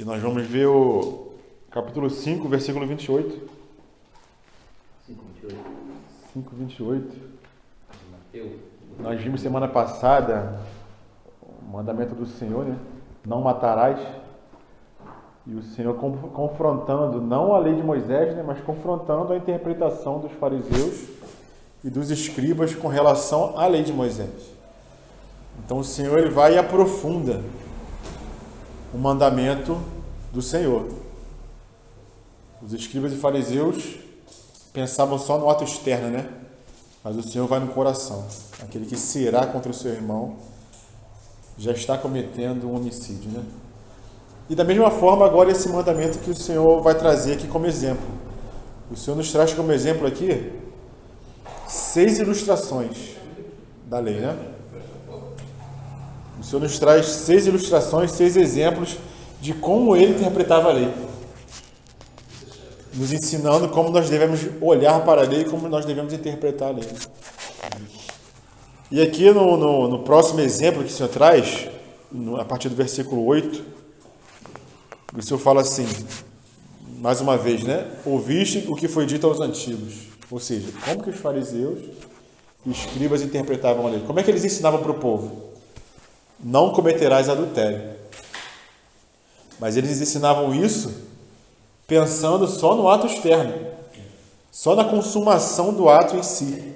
nós vamos ver o capítulo 5, versículo 28. 5:28. Nós vimos semana passada o mandamento do Senhor, né? Não matarás. E o Senhor confrontando, não a lei de Moisés, né? Mas confrontando a interpretação dos fariseus e dos escribas com relação à lei de Moisés. Então o Senhor ele vai e aprofunda o mandamento do Senhor. Os escribas e fariseus pensavam só no ato externo, né? Mas o Senhor vai no coração. Aquele que será contra o seu irmão já está cometendo um homicídio, né? E da mesma forma agora esse mandamento que o Senhor vai trazer aqui como exemplo. O Senhor nos traz como exemplo aqui 6 ilustrações da lei, né? O Senhor nos traz 6 ilustrações, 6 exemplos de como ele interpretava a lei. Nos ensinando como nós devemos olhar para a lei e como nós devemos interpretar a lei. E aqui no próximo exemplo que o Senhor traz, a partir do versículo 8, o Senhor fala assim, mais uma vez, né? Ouviste o que foi dito aos antigos. Ou seja, como que os fariseus e escribas interpretavam a lei? Como é que eles ensinavam para o povo? Não cometerás adultério. Mas eles ensinavam isso pensando só no ato externo, só na consumação do ato em si.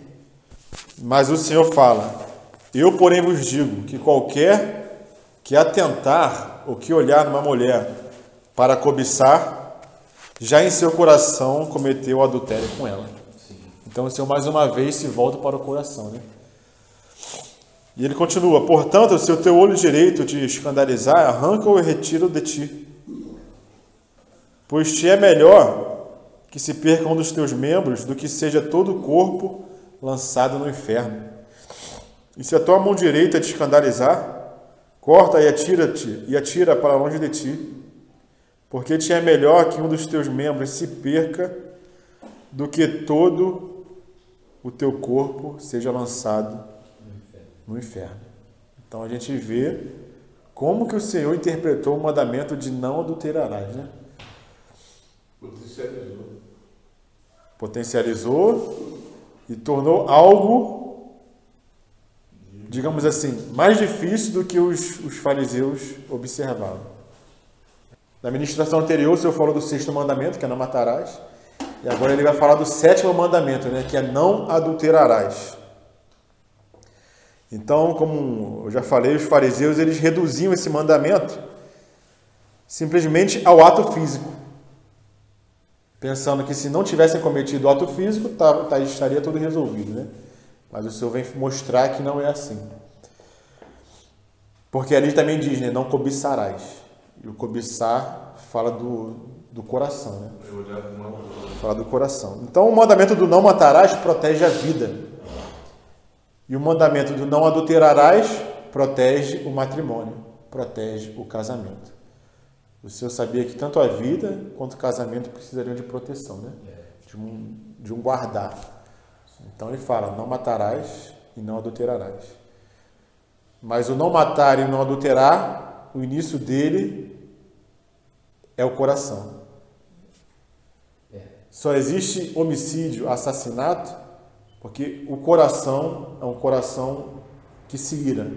Mas o Senhor fala, eu porém vos digo que qualquer que atentar ou que olhar numa mulher para cobiçar, já em seu coração cometeu adultério com ela. Então o Senhor mais uma vez se volta para o coração, né? E ele continua, portanto, se o teu olho direito te escandalizar, arranca-o e retira-o de ti. Pois te é melhor que se perca um dos teus membros do que seja todo o corpo lançado no inferno. E se a tua mão direita te escandalizar, corta e atira para longe de ti. Porque te é melhor que um dos teus membros se perca do que todo o teu corpo seja lançado no inferno. Então a gente vê como que o Senhor interpretou o mandamento de não adulterarás, né? Potencializou e tornou algo, digamos assim, mais difícil do que os fariseus observavam. Na ministração anterior, o Senhor falou do 6º mandamento, que é não matarás, e agora ele vai falar do 7º mandamento, né, que é não adulterarás. Então, como eu já falei, os fariseus eles reduziam esse mandamento simplesmente ao ato físico, pensando que se não tivessem cometido o ato físico, estaria tudo resolvido, né? Mas o Senhor vem mostrar que não é assim. Porque ali também diz, né? Não cobiçarás. E o cobiçar fala do coração, né? Fala do coração. Então o mandamento do não matarás protege a vida. E o mandamento do não adulterarás protege o matrimônio, protege o casamento. O Senhor sabia que tanto a vida quanto o casamento precisariam de proteção, né? De um guardar. Então ele fala, não matarás e não adulterarás. Mas o não matar e o não adulterar, o início dele é o coração. Só existe homicídio, assassinato, porque o coração é um coração que se ira,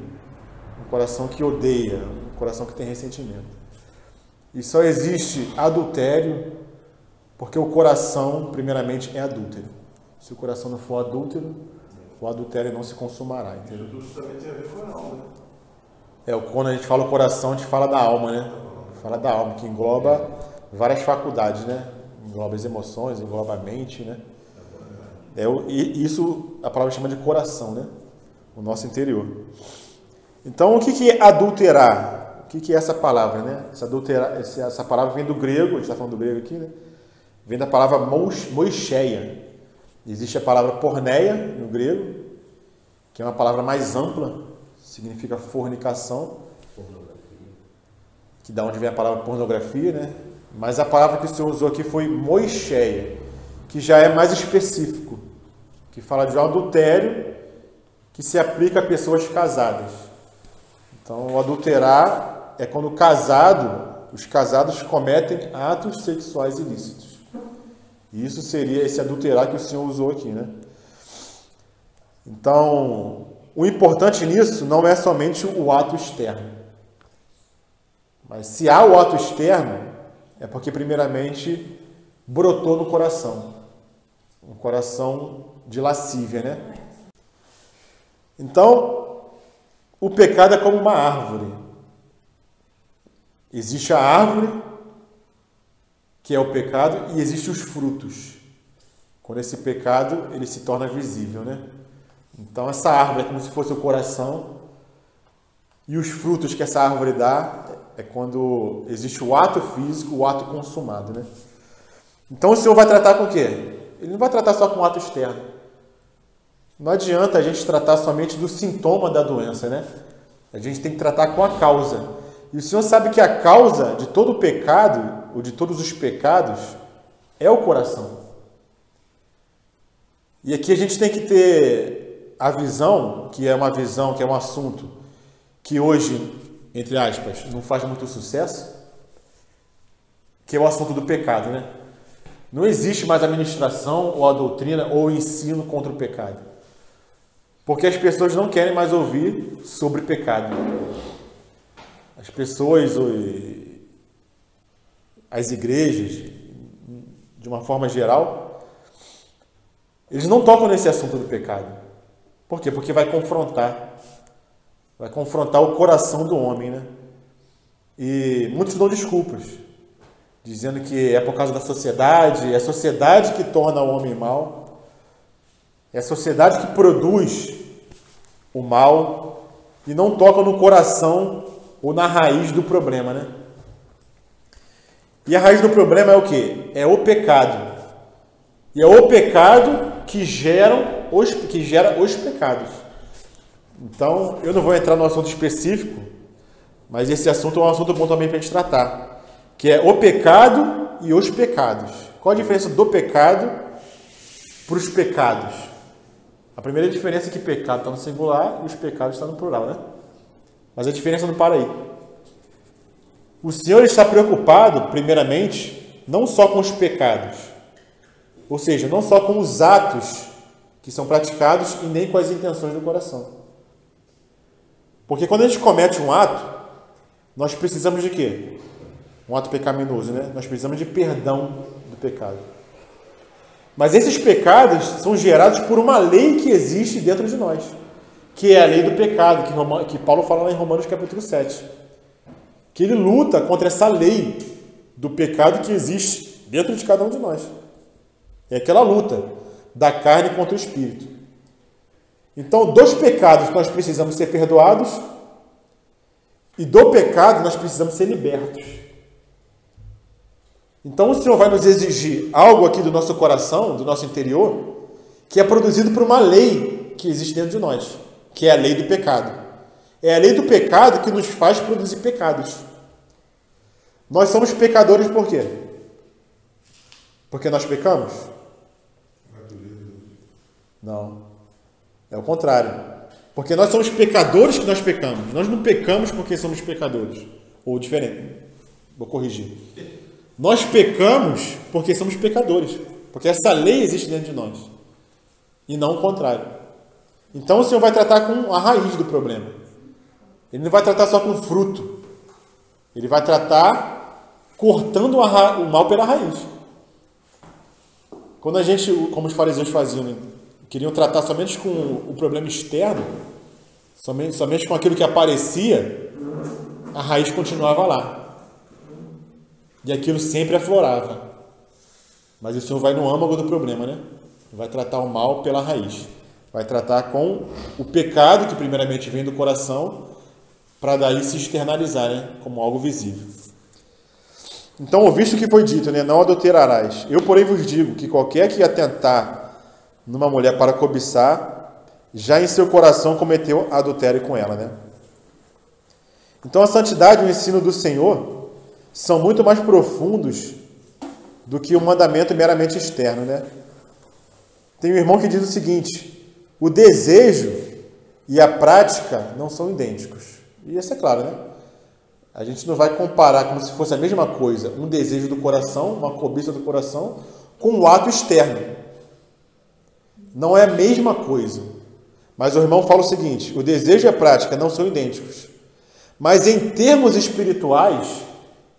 um coração que odeia, um coração que tem ressentimento. E só existe adultério porque o coração, primeiramente, é adúltero. Se o coração não for adúltero, o adultério não se consumará, entendeu? Isso também tem a ver com a alma, né? Quando a gente fala o coração, a gente fala da alma, né? Fala da alma, que engloba várias faculdades, né? Engloba as emoções, engloba a mente, né? Isso a palavra chama de coração, né? O nosso interior. Então, o que é adulterar? O que é essa palavra, né? Essa palavra vem do grego, a gente está falando do grego aqui, né? Vem da palavra moicheia. Existe a palavra porneia no grego, que é uma palavra mais ampla, significa fornicação, que da onde vem a palavra pornografia, né? Mas a palavra que o Senhor usou aqui foi moicheia, que já é mais específico, que fala de um adultério que se aplica a pessoas casadas. Então, o adulterar é quando o casado os casados cometem atos sexuais ilícitos. E isso seria esse adulterar que o Senhor usou aqui, né? Então, o importante nisso não é somente o ato externo. Mas se há o ato externo, é porque primeiramente brotou no coração. Um coração de lascívia, né? Então, o pecado é como uma árvore. Existe a árvore, que é o pecado, e existem os frutos. Quando esse pecado ele se torna visível, né? Então, essa árvore é como se fosse o coração, e os frutos que essa árvore dá é quando existe o ato físico, o ato consumado, né? Então, o Senhor vai tratar com o quê? Ele não vai tratar só com o ato externo. Não adianta a gente tratar somente do sintoma da doença, né? A gente tem que tratar com a causa. E o Senhor sabe que a causa de todo o pecado, ou de todos os pecados, é o coração. E aqui a gente tem que ter a visão, que é um assunto que hoje, entre aspas, não faz muito sucesso, que é o assunto do pecado, né? Não existe mais a ministração, ou a doutrina, ou o ensino contra o pecado. Porque as pessoas não querem mais ouvir sobre pecado. As pessoas, as igrejas, de uma forma geral, eles não tocam nesse assunto do pecado. Por quê? Porque vai confrontar o coração do homem, né? E muitos dão desculpas, dizendo que é por causa da sociedade, é a sociedade que torna o homem mau, é a sociedade que produz o mal e não toca no coração ou na raiz do problema, né? E a raiz do problema é o quê? É o pecado. E é o pecado que gera os pecados. Então, eu não vou entrar no assunto específico, mas esse assunto é um assunto bom também para a gente tratar, que é o pecado e os pecados. Qual a diferença do pecado para os pecados? A primeira diferença é que pecado está no singular e os pecados estão no plural, né? Mas a diferença não para aí. O Senhor está preocupado, primeiramente, não só com os pecados, ou seja, não só com os atos que são praticados e nem com as intenções do coração. Porque quando a gente comete um ato, nós precisamos de quê? Um ato pecaminoso, né? Nós precisamos de perdão do pecado. Mas esses pecados são gerados por uma lei que existe dentro de nós, que é a lei do pecado, que Paulo fala lá em Romanos capítulo 7. Que ele luta contra essa lei do pecado que existe dentro de cada um de nós. É aquela luta da carne contra o espírito. Então, dos pecados nós precisamos ser perdoados e do pecado nós precisamos ser libertos. Então o Senhor vai nos exigir algo aqui do nosso coração, do nosso interior, que é produzido por uma lei que existe dentro de nós, que é a lei do pecado. É a lei do pecado que nos faz produzir pecados. Nós somos pecadores por quê? Porque nós pecamos? Não. É o contrário. Porque nós somos pecadores que nós pecamos. Nós não pecamos porque somos pecadores. Ou diferente. Vou corrigir. Nós pecamos porque somos pecadores. Porque essa lei existe dentro de nós. E não o contrário. Então o Senhor vai tratar com a raiz do problema. Ele não vai tratar só com o fruto. Ele vai tratar cortando o mal pela raiz. Quando a gente, como os fariseus faziam, né? Queriam tratar somente com o problema externo, somente com aquilo que aparecia, a raiz continuava lá. E aquilo sempre aflorava. Mas o Senhor vai no âmago do problema, né? Vai tratar o mal pela raiz. Vai tratar com o pecado, que primeiramente vem do coração, para daí se externalizar, né? Como algo visível. Então, visto que foi dito, né? Não adulterarás. Eu, porém, vos digo que qualquer que atentar numa mulher para cobiçar, já em seu coração cometeu adultério com ela, né? Então, a santidade e o ensino do Senhor são muito mais profundos do que o mandamento meramente externo, né? Tem um irmão que diz o seguinte: o desejo e a prática não são idênticos. E isso é claro, né? A gente não vai comparar como se fosse a mesma coisa, um desejo do coração, uma cobiça do coração, com o ato externo. Não é a mesma coisa. Mas o irmão fala o seguinte, o desejo e a prática não são idênticos. Mas em termos espirituais,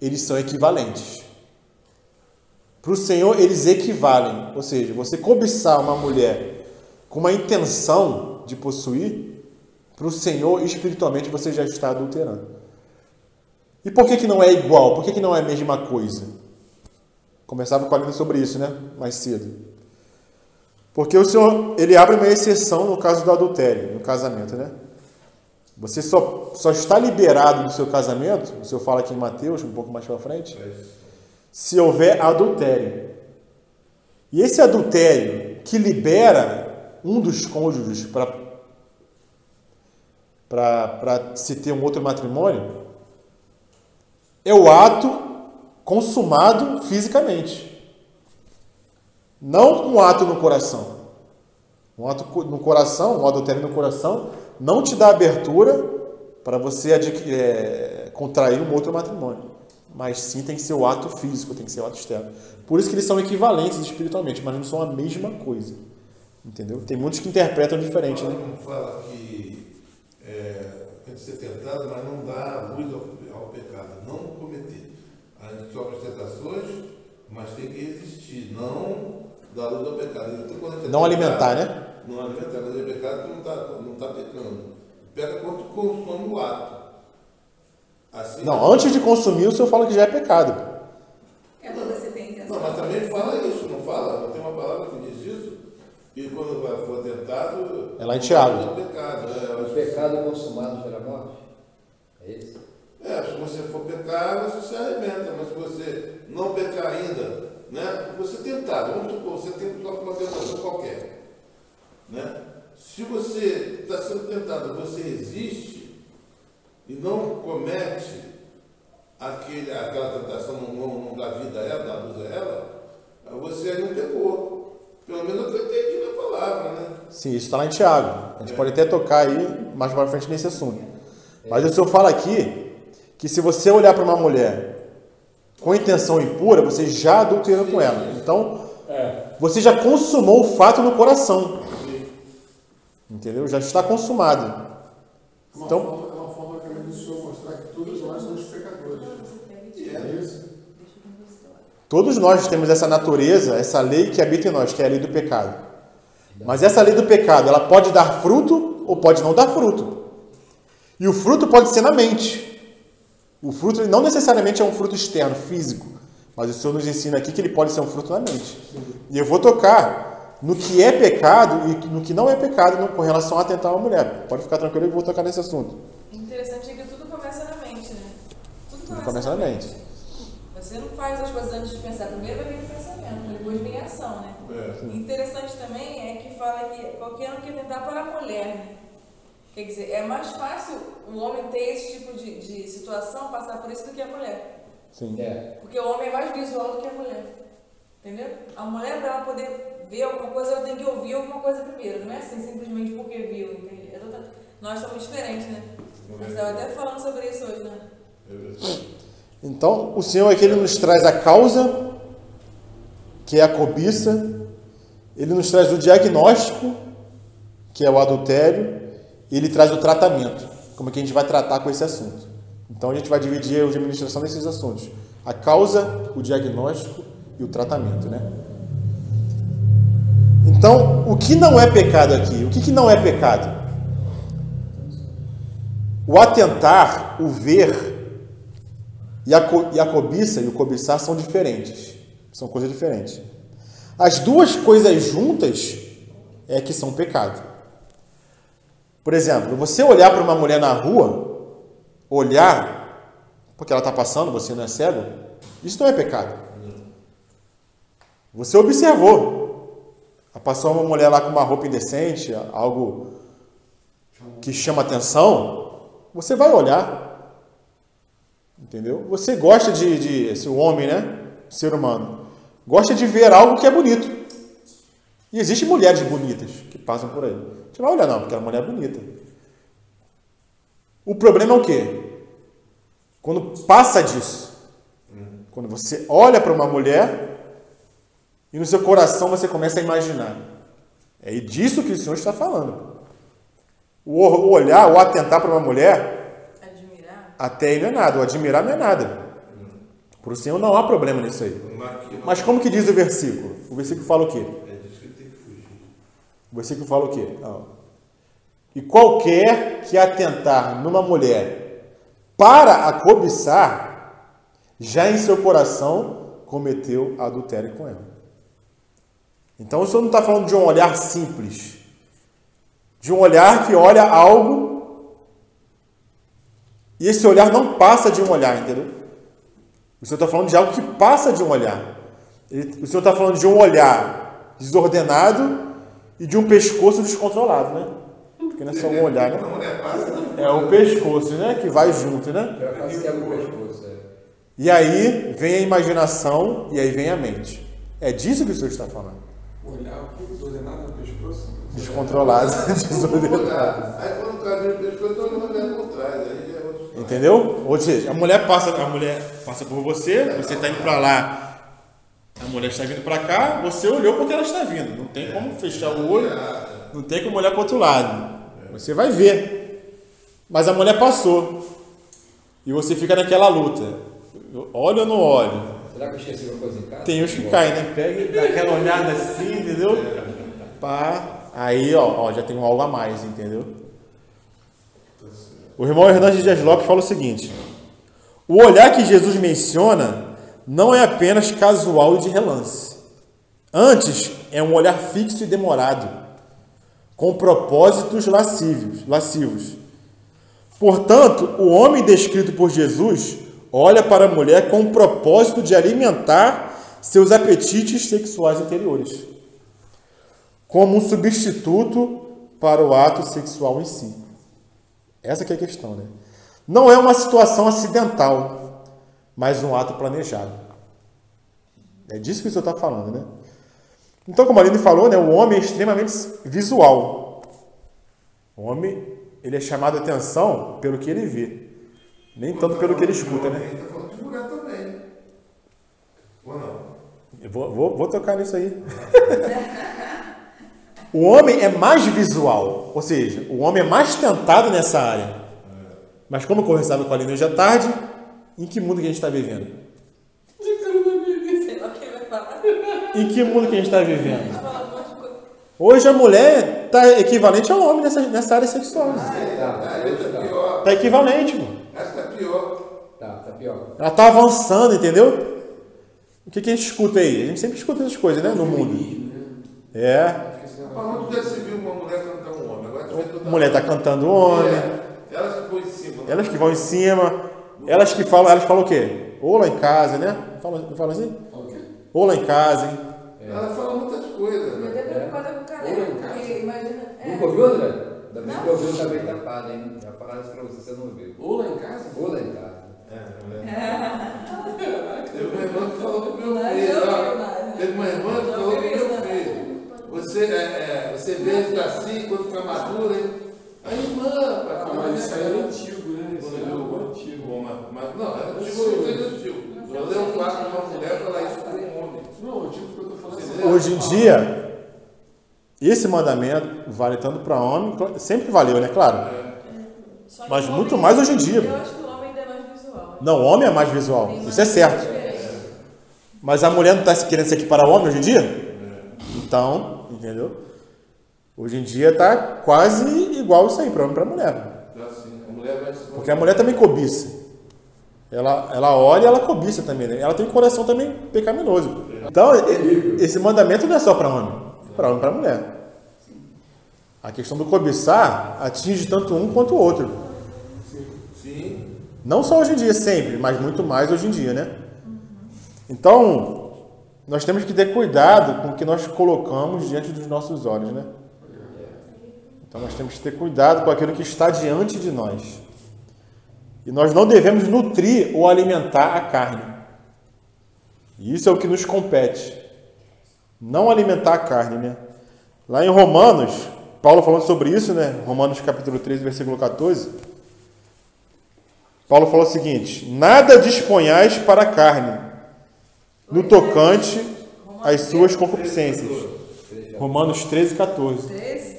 eles são equivalentes. Para o Senhor, eles equivalem. Ou seja, você cobiçar uma mulher com uma intenção de possuir, para o Senhor, espiritualmente, você já está adulterando. E por que não é igual? Por que não é a mesma coisa? Conversava com a Lina sobre isso, né? Mais cedo. Porque o Senhor, ele abre uma exceção no caso do adultério, no casamento, né? Você só está liberado do seu casamento, o Senhor fala aqui em Mateus, um pouco mais para frente, se houver adultério. E esse adultério que libera um dos cônjuges para se ter um outro matrimônio, é o ato consumado fisicamente. Não um ato no coração. Um ato no coração, um adultério no coração, não te dá abertura para você contrair um outro matrimônio. Mas sim tem que ser o ato físico, tem que ser o ato externo. Por isso que eles são equivalentes espiritualmente, mas não são a mesma coisa. Entendeu? Tem muitos que interpretam diferente, né? Não fala que tem que ser tentado, mas não dá luz ao pecado. Não cometer. A gente sofre as tentações, mas tem que resistir. Não dar luz ao pecado. Então, não alimentar, né? Não alimentar, mas é pecado que não está pecando. Peca quando consome o ato. Assim, não, antes de consumir, o Senhor fala que já é pecado. Quando você tem intenção. Não, mas também fala isso, não fala? Não tem uma palavra que diz isso? E quando for tentado... É lá em Tiago. É pecado. O pecado consumado gera morte? É isso? Se você for pecar, você se arrebenta. Mas se você não pecar ainda, né? Você tentar, vamos supor, você tem uma tentação qualquer. Né? Se você está sendo tentado, você resiste e não comete aquela tentação, não dá vida a ela, dá luz a ela, você aí não pegou. Pelo menos eu entendi na palavra, né? Sim, isso está lá em Tiago. A gente pode até tocar aí mais para frente nesse assunto. Mas o Senhor fala aqui que se você olhar para uma mulher com intenção impura, você já adulterou com ela. Então, você já consumou o fato no coração. Entendeu? Já está consumado. Então, é uma forma também do Senhor mostrar que todos nós somos pecadores. É isso? Todos nós temos essa natureza, essa lei que habita em nós, que é a lei do pecado. Mas essa lei do pecado, ela pode dar fruto ou pode não dar fruto. E o fruto pode ser na mente. O fruto ele não necessariamente é um fruto externo, físico. Mas o Senhor nos ensina aqui que ele pode ser um fruto na mente. E eu vou tocar no que é pecado e no que não é pecado com relação a atentar uma mulher. Pode ficar tranquilo, eu vou tocar nesse assunto. Interessante é que tudo começa na mente, né? Tudo começa na mente. Você não faz as coisas antes de pensar. Primeiro vai vir o pensamento, depois vem a ação, né? Interessante também é que fala que qualquer um quer tentar para a mulher, né? Quer dizer, é mais fácil o homem ter esse tipo de situação, passar por isso, do que a mulher. Sim. Porque o homem é mais visual do que a mulher. Entendeu? A mulher, para ela poder ver alguma coisa, ela tem que ouvir alguma coisa primeiro. Não é assim, simplesmente porque viu. Entende? Nós somos diferentes, né? Nós estávamos até falando sobre isso hoje, né? Então, o Senhor aqui ele nos traz a causa, que é a cobiça. Ele nos traz o diagnóstico, que é o adultério. E ele traz o tratamento, como é que a gente vai tratar com esse assunto. Então a gente vai dividir a administração desses assuntos. A causa, o diagnóstico e o tratamento, né? Então, o que não é pecado aqui? O que não é pecado? O atentar, o ver e a cobiça e o cobiçar são diferentes. São coisas diferentes. As duas coisas juntas é que são pecado. Por exemplo, você olhar para uma mulher na rua, olhar, porque ela está passando, você não é cego, isso não é pecado. Você observou. Passou uma mulher lá com uma roupa indecente, algo que chama atenção, você vai olhar. Entendeu? Você gosta esse homem, né? O ser humano, gosta de ver algo que é bonito. E existem mulheres bonitas que passam por aí. Você vai olhar, não, porque a mulher é bonita. O problema é o quê? Quando passa disso, quando você olha para uma mulher e no seu coração você começa a imaginar. É disso que o Senhor está falando. O olhar, o atentar para uma mulher, admirar, até aí não é nada. O admirar não é nada. Para o Senhor não há problema nisso aí. Mas como que diz o versículo? O versículo fala o quê? É disso que tem que fugir. O versículo fala o quê? E qualquer que atentar numa mulher para a cobiçar, já em seu coração cometeu adultério com ela. Então o Senhor não está falando de um olhar simples, de um olhar que olha algo e esse olhar não passa de um olhar, entendeu? O Senhor está falando de algo que passa de um olhar. O Senhor está falando de um olhar desordenado e de um pescoço descontrolado, né? Porque não é só um olhar, né? É o pescoço, né? Que vai junto, né? E aí vem a imaginação e aí vem a mente. É disso que o Senhor está falando. Olhar o que? Desordenado no pescoço? Descontrolado, desordenado. Aí quando o cara vira o pescoço, eu não olhando por trás. Aí já é outro. Entendeu? Ou seja, a mulher passa por você está indo para lá, a mulher está vindo para cá, você olhou porque ela está vindo. Não tem como fechar o olho, não tem como olhar para o outro lado. Você vai ver. Mas a mulher passou. E você fica naquela luta. Olho ou não olho? Será que eu esqueci uma coisa em casa? Tem uns que caem, né? Pega e dá aquela olhada assim, entendeu? Pá. Aí, ó, já tem um algo a mais, entendeu? O irmão Hernandes Dias Lopes fala o seguinte: o olhar que Jesus menciona não é apenas casual e de relance. Antes, é um olhar fixo e demorado, com propósitos lascivos. Portanto, o homem descrito por Jesus olha para a mulher com o propósito de alimentar seus apetites sexuais interiores, como um substituto para o ato sexual em si. Essa que é a questão, né? Não é uma situação acidental, mas um ato planejado. É disso que o Senhor está falando, né? Então, como a Aline falou, né, o homem é extremamente visual. O homem, ele é chamado a atenção pelo que ele vê, nem tanto pelo que ele escuta, né? Ele está falando de mulher também. Ou não? Eu vou tocar nisso aí. O homem é mais visual, ou seja, o homem é mais tentado nessa área. Mas como eu conversava com a Aline hoje à tarde, em que mundo que a gente está vivendo? sei lá o que vai falar. Em que mundo que a gente está vivendo? Hoje a mulher está equivalente ao homem nessa área sexual. Está equivalente, mano. Essa está pior. Tá pior. Ela está avançando, entendeu? O que a gente escuta aí? A gente sempre escuta essas coisas, né? No mundo. É. Mas onde já se viu uma mulher cantar um homem? Agora A mulher está cantando homem. Elas que vão em cima. Elas que vão em cima. Elas falam o quê? Ou lá em casa, né? Não fala assim? Ou lá em casa, hein? Ela fala muitas coisas, Eu né? até preocupada com o caneco, porque imagina. Nunca ouviu, André? Da vez que eu ouvi, eu estava bem tapado, hein? Já falaram isso pra você não ouviu. Ou lá em casa? Ou lá em casa. Teve uma irmã que falou pro meu Não, filho. eu ó, não, não. Teve uma irmã que Não falou pro vi meu isso, não. filho. Você vê assim, quando fica madura, hein? Aí, irmã, pai, Mas isso aí era antigo, né? Isso Quando aí era eu- algo antigo. Mas não, era antigo, eu fiz antigo. Eu dei um quarto para uma mulher falar isso para um homem. Não, antigo porque eu tô falando assim. Hoje em dia, esse mandamento vale tanto para homem, sempre valeu, né? Claro. Só que Mas o muito homem- mais hoje em dia. Eu acho que o homem ainda é mais visual. Não, o homem é mais visual. Tem Isso é mais certo. diferença. Mas a mulher não está querendo se equiparar ao homem hoje em dia? Então, entendeu? Hoje em dia está quase igual isso aí para homem e para mulher. Então, assim, a mulher vai se Porque a mulher também cobiça. Ela olha e ela cobiça também, né? Ela tem um coração também pecaminoso. Então, esse mandamento não é só para homem e para mulher. A questão do cobiçar atinge tanto um quanto o outro. Sim. Não só hoje em dia, sempre, mas muito mais hoje em dia, né? Então, nós temos que ter cuidado com o que nós colocamos diante dos nossos olhos, né? Então, nós temos que ter cuidado com aquilo que está diante de nós. E nós não devemos nutrir ou alimentar a carne. E isso é o que nos compete. Não alimentar a carne, né? Lá em Romanos, Paulo falando sobre isso, né? Romanos capítulo 3, versículo 14. Paulo falou o seguinte: nada disponhais para a carne, no tocante às suas concupiscências. Romanos 13, 14. 13?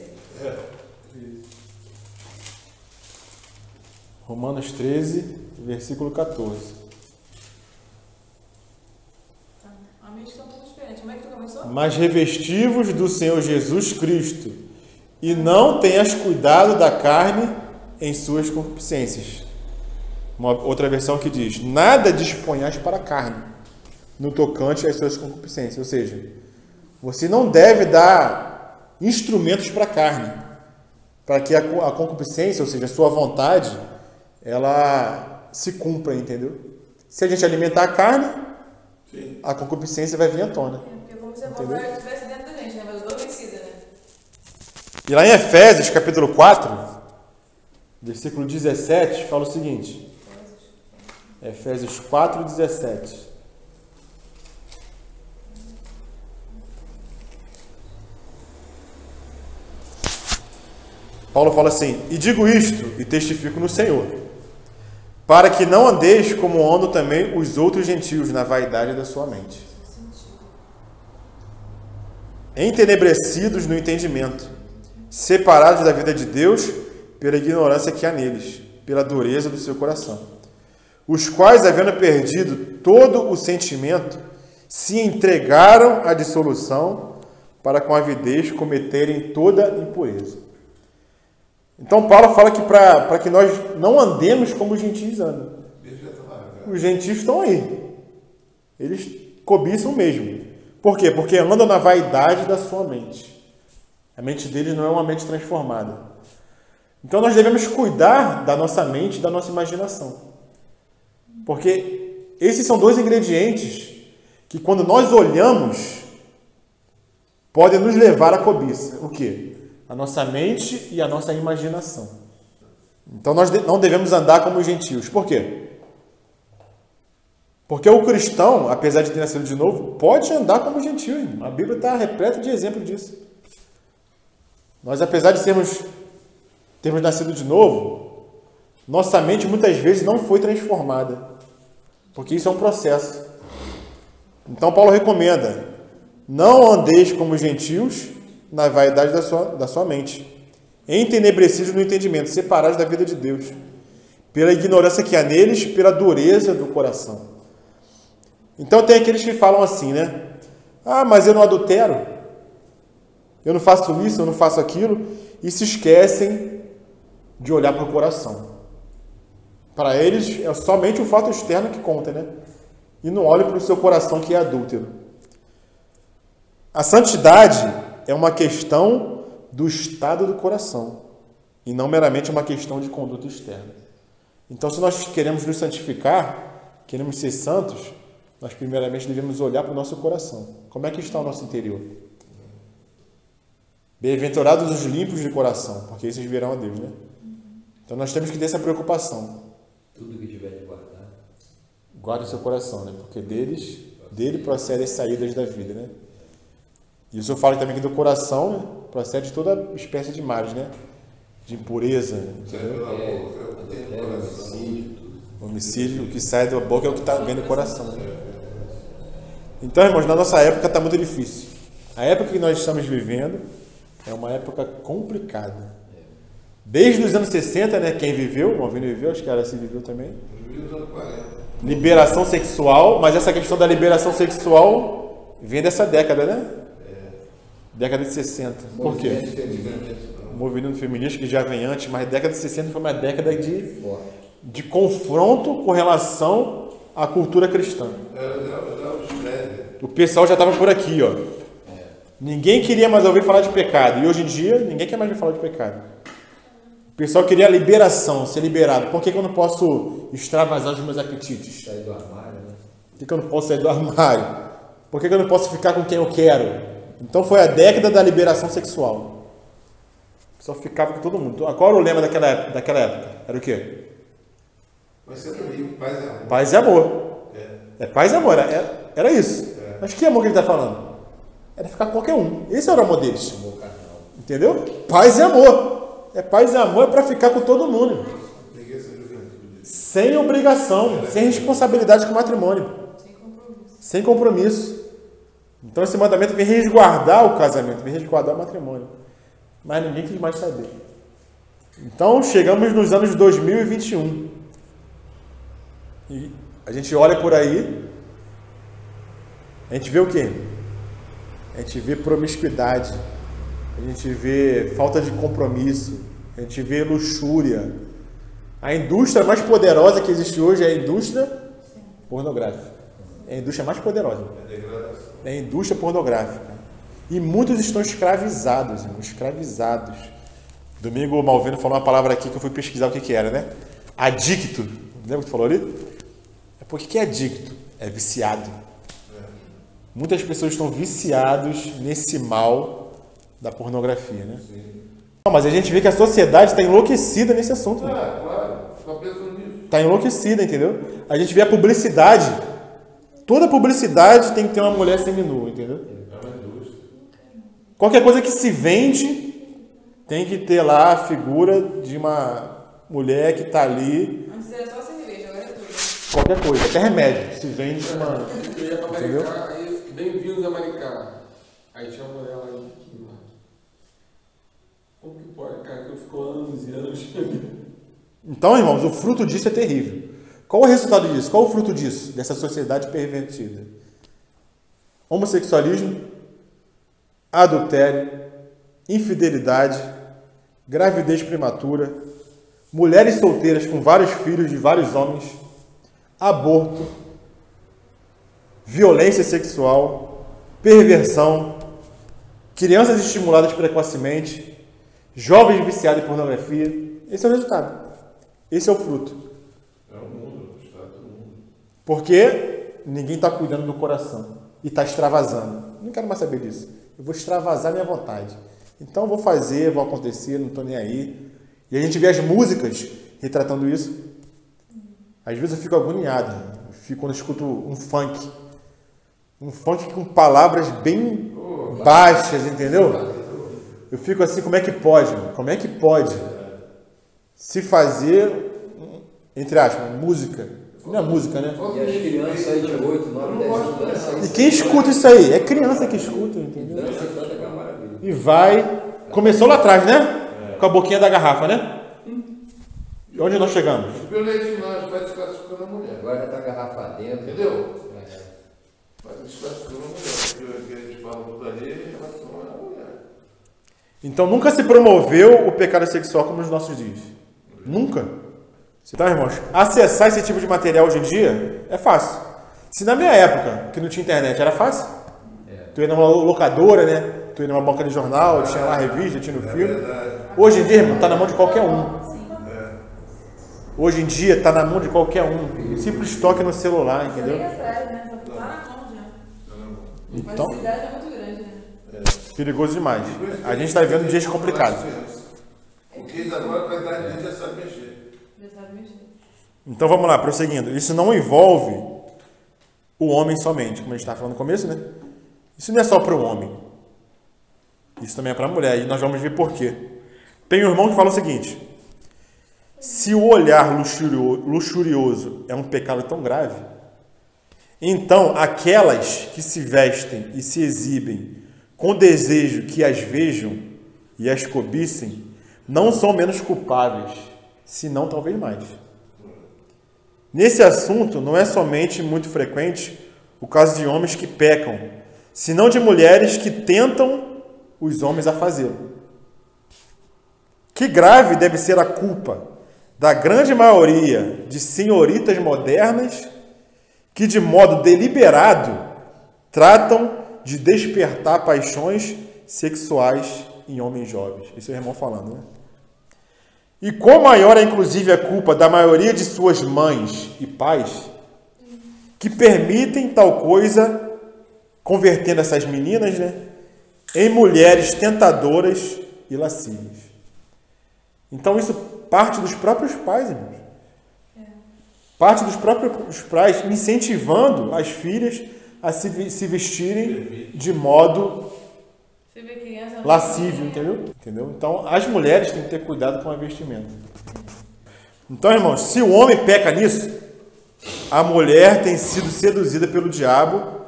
Romanos 13, versículo 14. A minha está um pouco diferente. Como é que tu começou? Mas revestivos do Senhor Jesus Cristo, e não tenhas cuidado da carne em suas concupiscências. Uma outra versão que diz: nada disponhas para a carne, no tocante às suas concupiscências. Ou seja, você não deve dar instrumentos para a carne, para que a concupiscência, ou seja, a sua vontade, ela se cumpra, entendeu? Se a gente alimentar a carne, sim, a concupiscência vai vir à tona. Porque como se a vontade estivesse dentro da gente, né? Mas adormecida, né? E lá em Efésios, capítulo 4, versículo 17, fala o seguinte. Efésios 4, 17. Paulo fala assim: e digo isto, e testifico no Senhor, para que não andeis como andam também os outros gentios na vaidade da sua mente, entenebrecidos no entendimento, separados da vida de Deus pela ignorância que há neles, pela dureza do seu coração, os quais, havendo perdido todo o sentimento, se entregaram à dissolução para com avidez cometerem toda impureza. Então Paulo fala que para que nós não andemos como os gentios andam. Os gentios estão aí. Eles cobiçam mesmo. Por quê? Porque andam na vaidade da sua mente. A mente deles não é uma mente transformada. Então nós devemos cuidar da nossa mente e da nossa imaginação. Porque esses são dois ingredientes que, quando nós olhamos, podem nos levar à cobiça. O quê? A nossa mente e a nossa imaginação. Então nós não devemos andar como os gentios. Por quê? Porque o cristão, apesar de ter nascido de novo, pode andar como gentio. A Bíblia está repleta de exemplo disso. Nós, apesar de termos nascido de novo, nossa mente muitas vezes não foi transformada. Porque isso é um processo. Então Paulo recomenda: não andeis como os gentios na vaidade da sua mente, entenebrecidos no entendimento, separados da vida de Deus, pela ignorância que há neles, pela dureza do coração. Então tem aqueles que falam assim, né? Ah, mas eu não adultero, eu não faço isso, eu não faço aquilo, e se esquecem de olhar para o coração. Para eles é somente o fato externo que conta, né? E não olham para o seu coração, que é adúltero. A santidade é uma questão do estado do coração e não meramente uma questão de conduta externa. Então, se nós queremos nos santificar, queremos ser santos, nós primeiramente devemos olhar para o nosso coração. Como é que está o nosso interior? Bem-aventurados os limpos de coração, porque esses verão a Deus, né? Então, nós temos que ter essa preocupação. Tudo que tiver de guardar. Guarde o seu coração, né? Porque dele procedem as saídas da vida, né? E isso eu falo também que do coração, né, procede toda espécie de males, né? De impureza, entendeu? Homicídio, o que sai da boca é o que está vendo no coração. Né? Então, irmãos, na nossa época está muito difícil. A época que nós estamos vivendo é uma época complicada. Desde os anos 60, né? Quem viveu, o Malvino viveu, acho que a Aracy viveu também. Liberação sexual, mas essa questão da liberação sexual vem dessa década, né? Década de 60. Por quê? O movimento feminista que já vem antes, mas a década de 60 foi uma década de confronto com relação à cultura cristã. O pessoal já estava por aqui, ó. Ninguém queria mais ouvir falar de pecado. E hoje em dia, ninguém quer mais ouvir falar de pecado. O pessoal queria a liberação, ser liberado. Por que eu não posso extravasar os meus apetites? Sair do armário, né? Por que eu não posso sair do armário? Por que eu não posso ficar com quem eu quero? Então foi a década da liberação sexual. Só ficava com todo mundo. Qual era o lema daquela época? Era o quê? Vai ser comigo, paz e amor. Paz e amor. É paz e amor. Era isso. Mas que amor que ele está falando? Era ficar com qualquer um. Esse era o amor deles. Entendeu? Paz e amor. Paz e amor é para ficar com todo mundo. sem obrigação, sem responsabilidade com o matrimônio. Sem compromisso. Então esse mandamento vem resguardar o casamento, vem resguardar o matrimônio. Mas ninguém quis mais saber. Então chegamos nos anos 2021. E a gente olha por aí, a gente vê o quê? A gente vê promiscuidade, a gente vê falta de compromisso, a gente vê luxúria. A indústria mais poderosa que existe hoje é a indústria pornográfica. É a indústria mais poderosa. É a indústria pornográfica. E muitos estão escravizados, irmão, escravizados. Domingo o Malvino falou uma palavra aqui que eu fui pesquisar o que era, né? Adicto. Lembra que tu falou ali? É porque que é adicto? É viciado. Muitas pessoas estão viciados nesse mal da pornografia, né? Não, mas a gente vê que a sociedade está enlouquecida nesse assunto. Claro. Só pensando nisso. Está enlouquecida, entendeu? A gente vê a publicidade. Toda publicidade tem que ter uma mulher seminua, entendeu? Qualquer coisa que se vende tem que ter lá a figura de uma mulher que está ali. Antes era só cerveja, agora é tudo. Qualquer coisa, até remédio. Se vende uma. Eu ia pra Maricá, aí bem-vindos a Maricá. Aí tinha uma mulher lá em Biquíni. Como que pode, cara? Que eu fico anos e anos. Então, irmãos, o fruto disso é terrível. Qual o resultado disso? Qual o fruto disso? Dessa sociedade pervertida? Homossexualismo, adultério, infidelidade, gravidez prematura, mulheres solteiras com vários filhos de vários homens, aborto, violência sexual, perversão, crianças estimuladas precocemente, jovens viciados em pornografia. Esse é o resultado. Esse é o fruto. É o mundo, o estado do mundo. Porque ninguém está cuidando do coração e está extravasando. Não quero mais saber disso. Eu vou extravasar minha vontade. Então eu vou fazer, vou acontecer, não estou nem aí. E a gente vê as músicas retratando isso. Às vezes eu fico agoniado. Quando eu escuto um funk. Um funk com palavras bem baixas, entendeu? Eu fico assim, como é que pode? Como é que pode se fazer, entre aspas, música? Não é música, né? E as crianças aí de 8, 9, 10 anos dançam. E quem escuta isso aí? É criança que escuta, entendeu? Dança e canta que é uma maravilha. E vai... Começou lá atrás, né? Com a boquinha da garrafa, né? E onde nós chegamos? Pelo leite nós vai desclassificando a mulher. Agora já tá a garrafa dentro. Entendeu? Vai desclassificando a mulher. Porque a gente fala tudo ali em relação à mulher. Então nunca se promoveu o pecado sexual como nos nossos dias. Nunca. Então, irmãos, acessar esse tipo de material hoje em dia é fácil. Se na minha época, que não tinha internet, era fácil. Tu ia numa locadora, né? Tu ia numa banca de jornal, tinha lá a revista, tinha no filme. Hoje em dia, irmão, tá na mão de qualquer um. Hoje em dia, tá na mão de qualquer um. Simples toque no celular, entendeu? Então, facilidade é muito grande, né? perigoso demais. A gente está vivendo dias complicados. Porque eles agora, a qualidade dele já sabe mexer. Já sabe mexer. Então vamos lá, prosseguindo. Isso não envolve o homem somente, como a gente estava falando no começo, né? Isso não é só para o homem. Isso também é para a mulher. E nós vamos ver por quê. Tem um irmão que fala o seguinte: se o olhar luxurioso é um pecado tão grave, então aquelas que se vestem e se exibem com desejo que as vejam e as cobicem não são menos culpáveis, senão talvez mais. Nesse assunto, não é somente muito frequente o caso de homens que pecam, senão de mulheres que tentam os homens a fazê-lo. Que grave deve ser a culpa da grande maioria de senhoritas modernas que, de modo deliberado, tratam de despertar paixões sexuais em homens jovens. Isso é o irmão falando, né? E quão maior é, inclusive, a culpa da maioria de suas mães e pais que permitem tal coisa, convertendo essas meninas, né, em mulheres tentadoras e lascivas. Então isso parte dos próprios pais, irmãos. Parte dos próprios pais incentivando as filhas a se vestirem de modo lascívio, entendeu? Então as mulheres têm que ter cuidado com a vestimenta. Então, irmãos, se o homem peca nisso, a mulher tem sido seduzida pelo diabo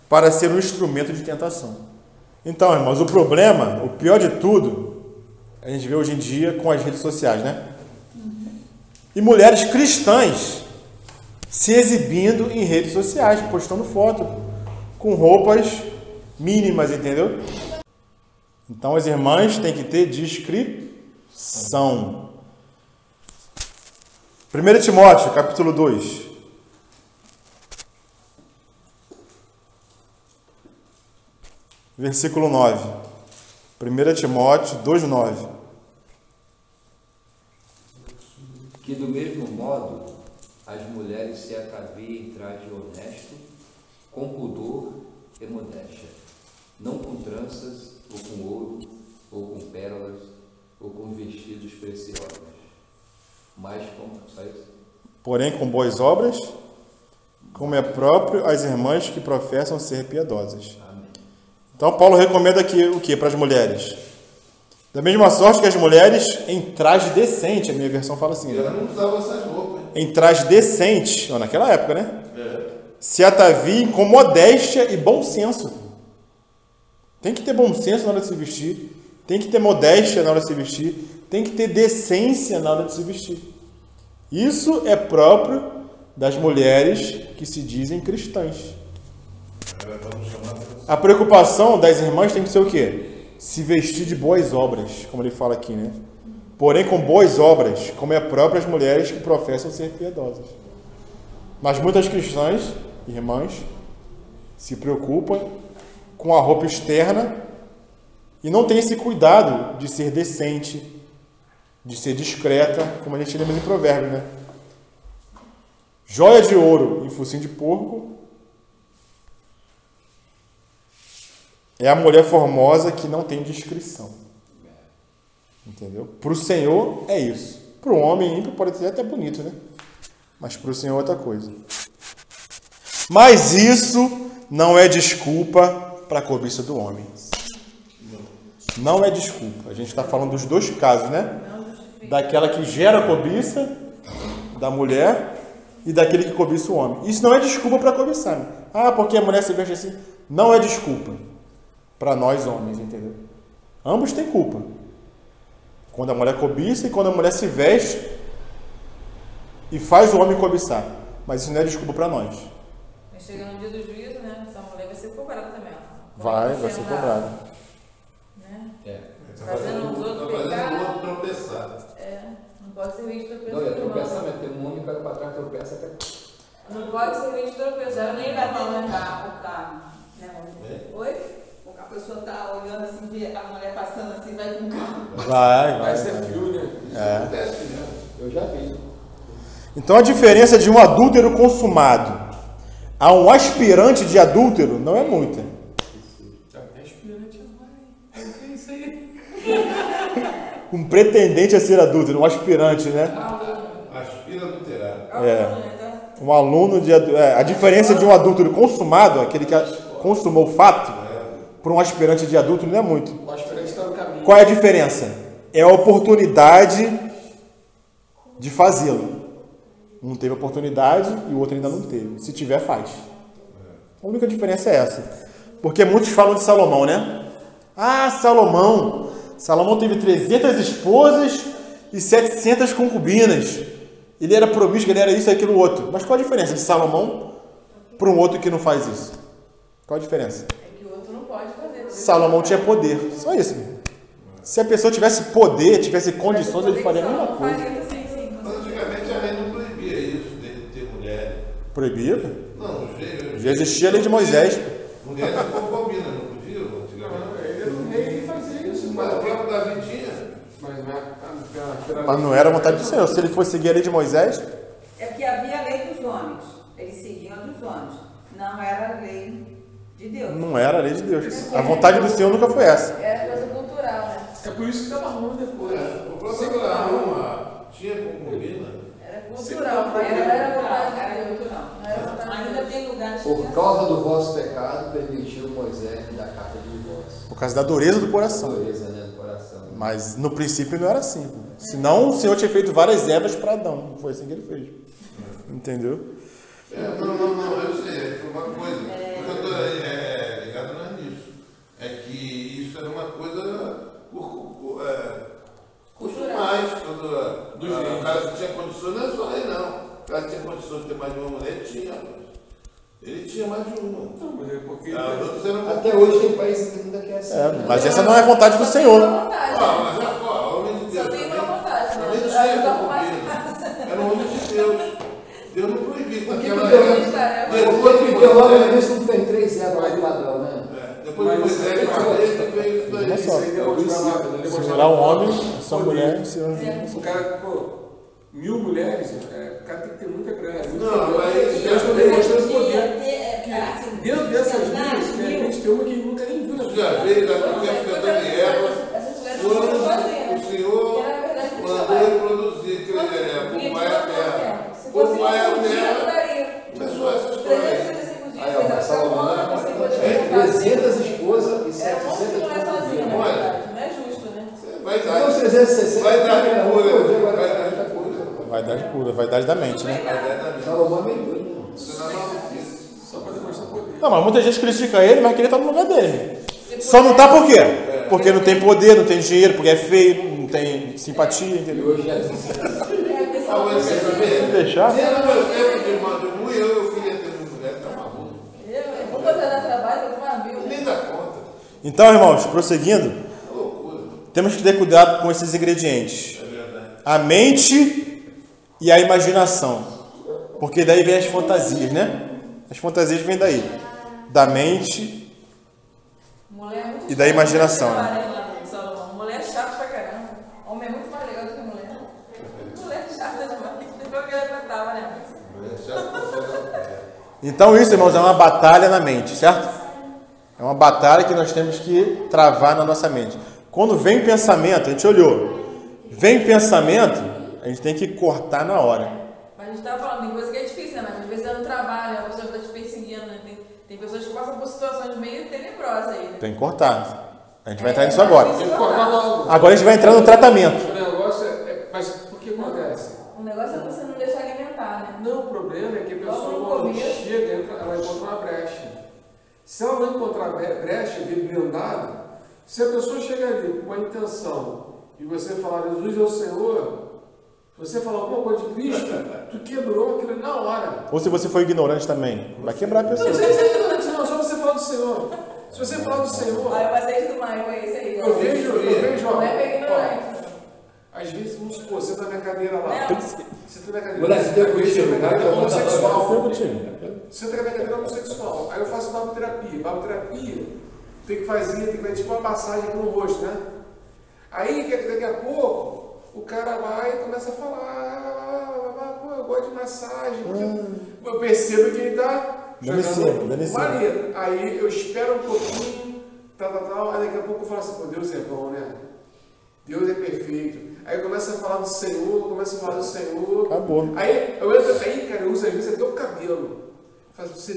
para ser um instrumento de tentação. Então, irmãos, o problema, o pior de tudo, a gente vê hoje em dia com as redes sociais, né? E mulheres cristãs se exibindo em redes sociais, postando foto com roupas mínimas, entendeu? Então, as irmãs têm que ter discrição. 1 Timóteo, capítulo 2. Versículo 9. 1 Timóteo 2:9. Que do mesmo modo as mulheres se ataviem em traje honesto, com pudor e modéstia, não com tranças, ou com ouro, ou com pérolas, ou com vestidos preciosos, mas com... Só isso? Porém, com boas obras, como é próprio às irmãs que professam ser piedosas. Amém. Então, Paulo recomenda aqui o que para as mulheres? Da mesma sorte que as mulheres em traje decente, a minha versão fala assim. Ela não usava essas roupas. Em traje decente, naquela época, né? Se ataviem com modéstia e bom senso. Tem que ter bom senso na hora de se vestir, tem que ter modéstia na hora de se vestir, tem que ter decência na hora de se vestir. Isso é próprio das mulheres que se dizem cristãs. A preocupação das irmãs tem que ser o quê? Se vestir de boas obras, como ele fala aqui, né? Porém, com boas obras, como é próprio as mulheres que professam ser piedosas. Mas muitas cristãs, irmãs, se preocupam com a roupa externa e não tem esse cuidado de ser decente, de ser discreta, como a gente lembra em Provérbios, né? Joia de ouro e focinho de porco é a mulher formosa que não tem discrição. Entendeu? Para o Senhor é isso. Para o homem ímpio pode ser até bonito, né? Mas para o Senhor é outra coisa. Mas isso não é desculpa para a cobiça do homem. Não é desculpa. A gente está falando dos dois casos, né? Daquela que gera cobiça da mulher e daquele que cobiça o homem. Isso não é desculpa para cobiçar. Né? Ah, porque a mulher se veste assim. Não é desculpa para nós homens, entendeu? Ambos têm culpa. Quando a mulher cobiça e quando a mulher se veste e faz o homem cobiçar. Mas isso não é desculpa para nós. Mas chega no dia do juízo, né? Essa mulher vai ser cobrada também. Vai ser cobrada. Né? Fazendo os outros o pecar. outro tropeçar. Não pode ser visto tropeçar. Não, é tropeçar, mas tem um homem que cai para trás, tropeça até... Não pode ser visto tropeçar. Nem vai vai ter mal, no né? carro, né? Oi? A pessoa tá olhando assim, vê a mulher passando assim, vai com o carro. Vai ser fio, né? Acontece mesmo. Eu já vi. Então a diferença de um adúltero consumado a um aspirante de adúltero não é muita. Um pretendente a ser adúltero, um aspirante, né? Aspira adulterado. Um aluno de a diferença de um adúltero consumado, aquele que consumou o fato, para um aspirante de adúltero não é muito. O aspirante está no caminho. Qual é a diferença? É a oportunidade de fazê-lo. Um teve oportunidade e o outro ainda não teve. Se tiver, faz. A única diferença é essa. Porque muitos falam de Salomão, né? Ah, Salomão teve 300 esposas e 700 concubinas. Ele era promíscuo, ele era isso e aquilo outro. Mas qual a diferença de Salomão para um outro que não faz isso? Qual a diferença? É que o outro não pode fazer. Salomão tinha poder. Só isso. Se a pessoa tivesse poder, tivesse condições, ele faria a mesma coisa. Mas antigamente a lei não proibia isso, de ter mulher. Proibia? Não, Já existia a lei de Moisés. Mulheres com concubina, não podiam antigamente. Ele fazia isso. Mas o próprio Davi tinha. Mas não era a vontade do Senhor. Se ele fosse seguir a lei de Moisés... É porque havia a lei dos homens. Eles seguiam a dos homens. Não era a lei de Deus. Não era a lei de Deus. A vontade do Senhor nunca foi essa. Era coisa cultural, né? É por isso que estava ruim depois. O próprio Abraão tinha concubina. Era cultural, mas não era vontade de Deus. cultural. Não era vontade de Ainda Deus. tem lugares Por causa do vosso pecado, permitiu Moisés me dar carta de divórcio. Por causa da dureza do A coração. dureza, né, do coração. Mas no princípio não era assim. Senão o Senhor tinha feito várias ervas para Adão. Não foi assim que ele fez. Entendeu? Não, eu sei, é uma coisa. O que eu estou ligado não é nisso. É que isso era uma coisa costumais. O cara que tinha condições, não é só ele, não. O cara que tinha condições de ter mais de uma mulher, tinha. Ele tinha mais de uma. Não, mas é porque... Até hoje tem países que ainda quer assim. É, mas essa não é a vontade do Senhor. O homem de Deus. Só tem uma vontade, Também né? não sei, era um homem de Deus. Deus não proibiu naquela Porque Deus logo no início não fez 3 ervas lá de Adão, né? Depois de Moisés, ele veio isso daí. Olha só. Segurar um homem, só mulher, O cara, pô, 1000 mulheres, o cara tem que ter muita grana. Não, mas Deus também mostrando o poder. Assim, Dentro dessas vidas, a gente tem uma que nunca nem viu na vida. já veio da Adão e Eva. O Senhor mandou reproduzir aquele por mais a terra. Por mais a terra. Não é só essa história. Aí, ó, Salomão é 300 esposas e 700 sozinha, esposas. não é justo, né? Vai Então, dar. 360 Vai dar de pura. vai dar muita coisa. Vaidade pura, vaidade da mente, né? Salomão é meio doido, né? Isso não é maluquice. Só para demonstrar poder. Não, mas muita gente critica ele, mas queria estar no lugar dele. Só não tá por quê? Porque não tem poder, não tem dinheiro, porque é feio, não tem simpatia, entendeu? Hoje é Se deixar. No meu tempo de mando, eu queria ter uma mulher, tá maluco. Eu vou botar dar trabalho, vou tomar uma Nem dá conta. Então, irmãos, prosseguindo, É loucura. temos que ter cuidado com esses ingredientes. É verdade. A mente e a imaginação. Porque daí vem as fantasias, né? As fantasias vêm daí. Da mente e da imaginação. Mulher é chata pra caramba. Homem é muito mais legal do que mulher. Mulher é chata demais. Depois que ele aguentava, né? Então isso, irmãos, é uma batalha na mente, certo? É uma batalha que nós temos que travar na nossa mente. Quando vem pensamento, a gente olhou. Vem pensamento, a gente tem que cortar na hora. Mas a gente tava falando, tem coisa que é difícil, né? Mas às vezes é no trabalho, a pessoa está te perseguindo, né? Tem pessoas que passam por situações meio tenebrosas aí, né? Tem que cortar. A gente vai entrar nisso agora. Tem que cortar logo. Agora a gente vai entrar no tratamento. O negócio mas por que acontece? O negócio é você não deixar alimentar, né? Não, o problema é que a pessoa, Logo no quando começo. chega, ela encontra uma brecha. Se ela não encontrar brecha, vir blindada, se a pessoa chega ali com a intenção e você falar, Jesus é o Senhor, você falar alguma coisa de Cristo, tu quebrou aquilo na hora. Ou se você for ignorante também, vai quebrar a pessoa. Não precisa ser ignorante, não, só você falar do Senhor. Se você falar do Senhor, Aí o passeio do Maio é esse aí. eu vejo, ó, Não é bem ignorante. às vezes, vamos supor, você tá na cadeira lá. Não. Você tá na cadeira. Moleque, deu às vezes, contigo, você tá na cadeira homossexual. Contigo. Você tá na cadeira homossexual. Aí eu faço barboterapia. Barboterapia tem que fazer tipo uma massagem aqui no rosto, né? Aí daqui a pouco o cara vai e começa a falar, pô, eu gosto de massagem. Eu percebo que ele tá jogando maneiro. Aí eu espero um pouquinho, tal. Aí daqui a pouco eu falo assim, pô, Deus é bom, né? Deus é perfeito. Aí eu começo a falar do Senhor, Acabou. Aí eu entro aí, cara, eu uso às vezes até o cabelo. Faz pra você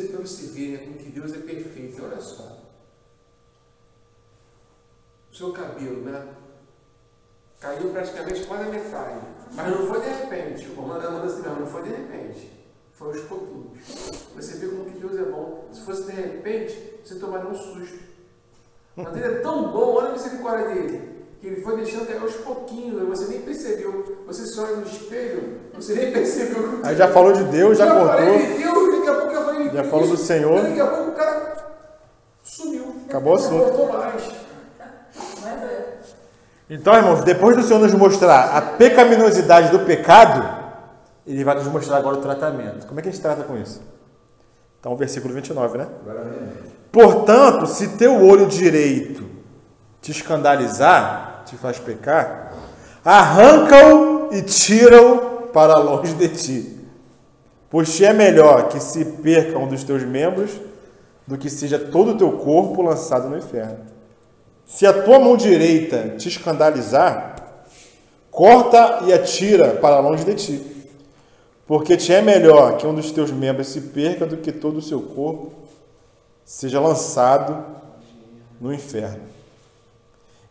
ver, né, como que Deus é perfeito. Olha só. O seu cabelo, né? Caiu praticamente quase a metade. Mas não foi de repente. Como a Amanda assim, não foi de repente. Foi aos pouquinhos. Você vê como que Deus é bom. Se fosse de repente, você tomaria um susto. Mas ele é tão bom, olha a misericórdia dele. Que ele foi deixando cair aos pouquinhos, você nem percebeu. Você se olha no espelho, você nem percebeu. Aí já falou de Deus, já cortou. Falei de Deus, daqui a pouco eu falei de Já Cristo, falou do Senhor. Daqui a pouco o cara sumiu. Acabou o Não assunto. voltou mais. Mas é. Então, irmãos, depois do Senhor nos mostrar a pecaminosidade do pecado, Ele vai nos mostrar agora o tratamento. Como é que a gente trata com isso? Então, versículo 29, né? Portanto, se teu olho direito te escandalizar, te faz pecar, arranca-o e tira-o para longe de ti. Pois te é melhor que se perca um dos teus membros do que seja todo o teu corpo lançado no inferno. Se a tua mão direita te escandalizar, corta e atira para longe de ti. Porque te é melhor que um dos teus membros se perca do que todo o seu corpo seja lançado no inferno.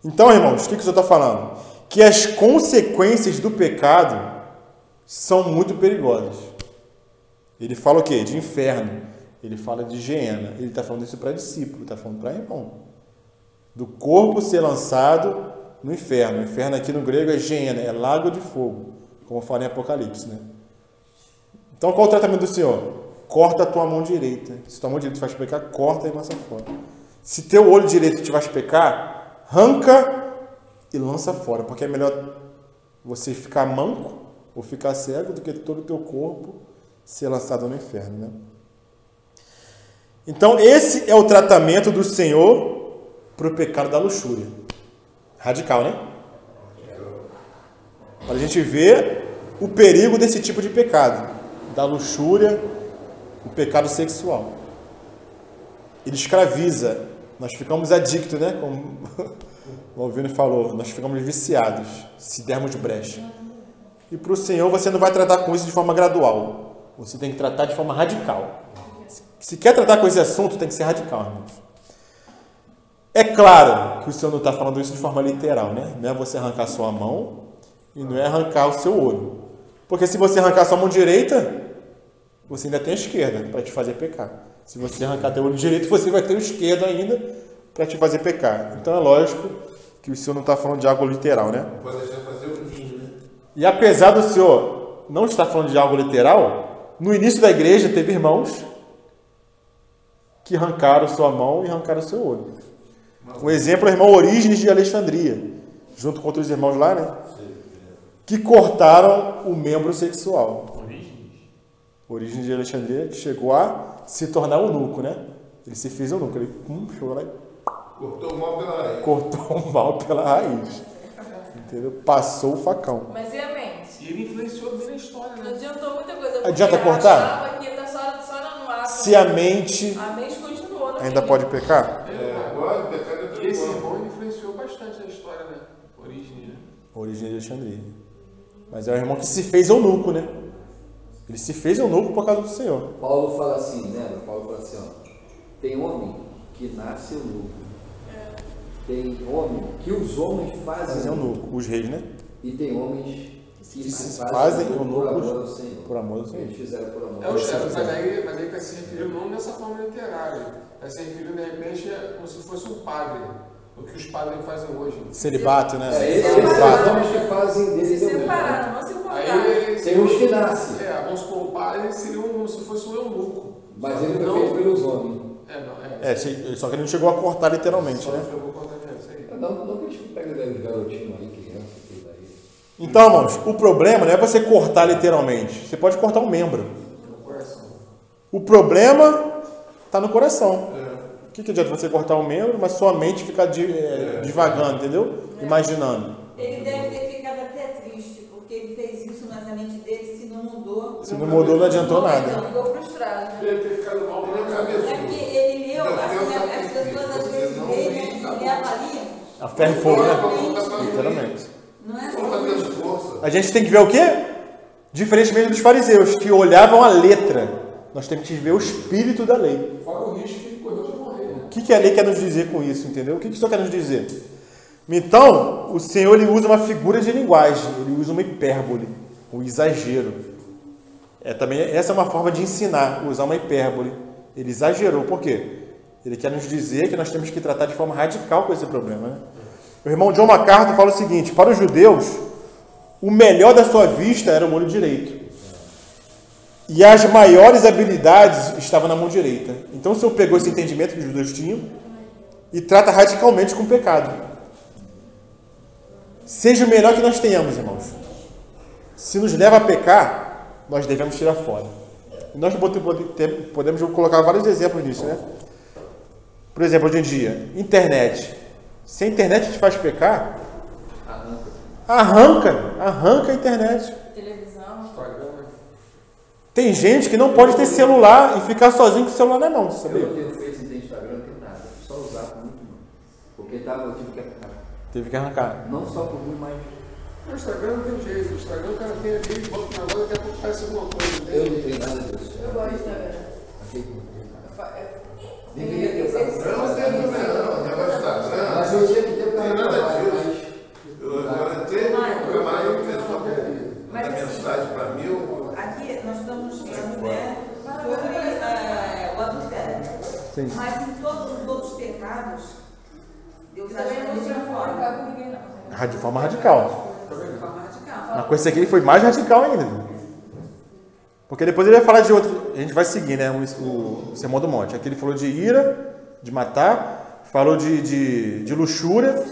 Então, irmãos, o que o Senhor está falando? Que as consequências do pecado são muito perigosas. Ele fala o quê? De inferno. Ele fala de Geena. Ele está falando isso para discípulo, está falando para irmão. Do corpo ser lançado no inferno. O inferno aqui no grego é Geena, é lago de fogo, como fala em Apocalipse, né? Então, qual é o tratamento do Senhor? Corta a tua mão direita. Se tua mão direita te faz pecar, corta e lança fora. Se teu olho direito te faz pecar, arranca e lança fora, porque é melhor você ficar manco ou ficar cego do que todo o teu corpo ser lançado no inferno, né? Então, esse é o tratamento do Senhor para o pecado da luxúria. Radical, né? Para a gente ver o perigo desse tipo de pecado, da luxúria, o pecado sexual. Ele escraviza. Nós ficamos adictos, né? Como o Alvino falou, nós ficamos viciados se dermos brecha. E para o Senhor você não vai tratar com isso de forma gradual. Você tem que tratar de forma radical. Se quer tratar com esse assunto, tem que ser radical, irmãos. É claro que o Senhor não está falando isso de forma literal, né? Não é você arrancar sua mão e não é arrancar o seu olho. Porque se você arrancar sua mão direita, você ainda tem a esquerda para te fazer pecar. Se você arrancar teu olho direito, você vai ter o esquerdo ainda para te fazer pecar. Então é lógico que o Senhor não está falando de algo literal, né? Não pode deixar fazer o ninho, né? E apesar do Senhor não estar falando de algo literal, no início da igreja teve irmãos que arrancaram sua mão e arrancaram seu olho. Um exemplo é o irmão Orígenes de Alexandria, junto com outros irmãos lá, né? Que cortaram o membro sexual. Orígenes de Alexandria, que chegou a se tornar eunuco, né? Ele se fez eunuco, ele chegou lá e Cortou o mal pela raiz. cortou o mal pela raiz. Entendeu? Passou o facão. Mas e a mente? E ele influenciou bem na história, Não né? adiantou muita coisa. Adianta porque cortar? achava que tá só no ato. Se a mente A mente continuou. No ainda fim. pode pecar? Agora o pecado é tudo E esse igual. irmão ele influenciou bastante na história, né? Origem, né? Orígenes de Alexandria. Mas é um irmão que se fez eunuco, né? Ele se fez eunuco por causa do Senhor. Paulo fala assim, né? Paulo fala assim, ó, tem homem que nasce eunuco. Tem homem que os homens fazem Fazem eunuco, os reis, né? E tem homens que se fazem por amor ao eunucos Senhor. por amor ao Senhor. Eles fizeram por amor É ao o Senhor. chefe, mas aí está se referindo não nessa forma literária. Está se referindo, de repente, como se fosse um padre. O que os padres fazem hoje. Celibato, né? É, esses Celibato. são os homens que fazem Se deles eunucos. separaram, não se importaram. Aí, Tem uns que nascem, vamos supor, o padre seria como se fosse um eunuco. mas Só ele que foi feito pelos homens. Só que ele não chegou a cortar literalmente, né? Não que a gente pega os garotinhos aí, criança, tudo aí. Então, irmãos, o problema não é você cortar literalmente. Você pode cortar um membro. O problema está no coração. O que adianta você cortar um membro, mas sua mente ficar divagando, entendeu? Imaginando. Ele deve ter ficado até triste, porque ele fez isso, mas a mente dele se não mudou. Se não mudou, não adiantou nada. Então, ficou frustrado, né? Deve ter ficado mal na É cabeça. porque ele leu, assim, as pessoas às vezes veem, né, e avaliam. A ferro e fogo, né? Literalmente. Não é Vamos fazer as forças. A gente tem que ver o quê? Diferentemente dos fariseus, que olhavam a letra. Nós temos que ver o espírito da lei. Fora o risco que ele correu de morrer. O que a lei quer nos dizer com isso, entendeu? O que o Senhor quer nos dizer? Então, o Senhor ele usa uma figura de linguagem, ele usa uma hipérbole, um exagero. Também, essa é uma forma de ensinar, usar uma hipérbole. Ele exagerou, por quê? Ele quer nos dizer que nós temos que tratar de forma radical com esse problema, né? O irmão John MacArthur fala o seguinte: para os judeus, o melhor da sua vista era o olho direito. E as maiores habilidades estavam na mão direita. Então o Senhor pegou esse entendimento que os judeus tinham e trata radicalmente com o pecado. Seja o melhor que nós tenhamos, irmãos. Se nos leva a pecar, nós devemos tirar fora. E nós podemos colocar vários exemplos nisso, né? Por exemplo, hoje em dia, internet. Se a internet te faz pecar, arranca a internet. Televisão. Tem gente que não pode ter celular e ficar sozinho com o celular na mão, você sabia? Eu não tenho Face, não tenho Instagram, não tenho nada. Só usar muito mal. Porque eu tive que arrancar. Teve que arrancar. Não só por mim, mas No Instagram não tem jeito. No Instagram o cara tem aquele banco na voz, daqui a pouco faz alguma coisa. eu não tenho nada disso. Eu gosto de Instagram. Deveria ter usado. Eu não tenho também, não. Negócio de Instagram. Mas eu tinha que ter Não tem nada Sim. Mas em todos os outros pecados, Deus Eu também age da não mesma vou forma. comunicar com ninguém, não. De forma radical. De forma radical. Mas com esse aqui ele foi mais radical ainda. Porque depois ele vai falar de outro. A gente vai seguir, né? O Sermão do Monte. Aqui ele falou de ira, de matar, falou de luxúria,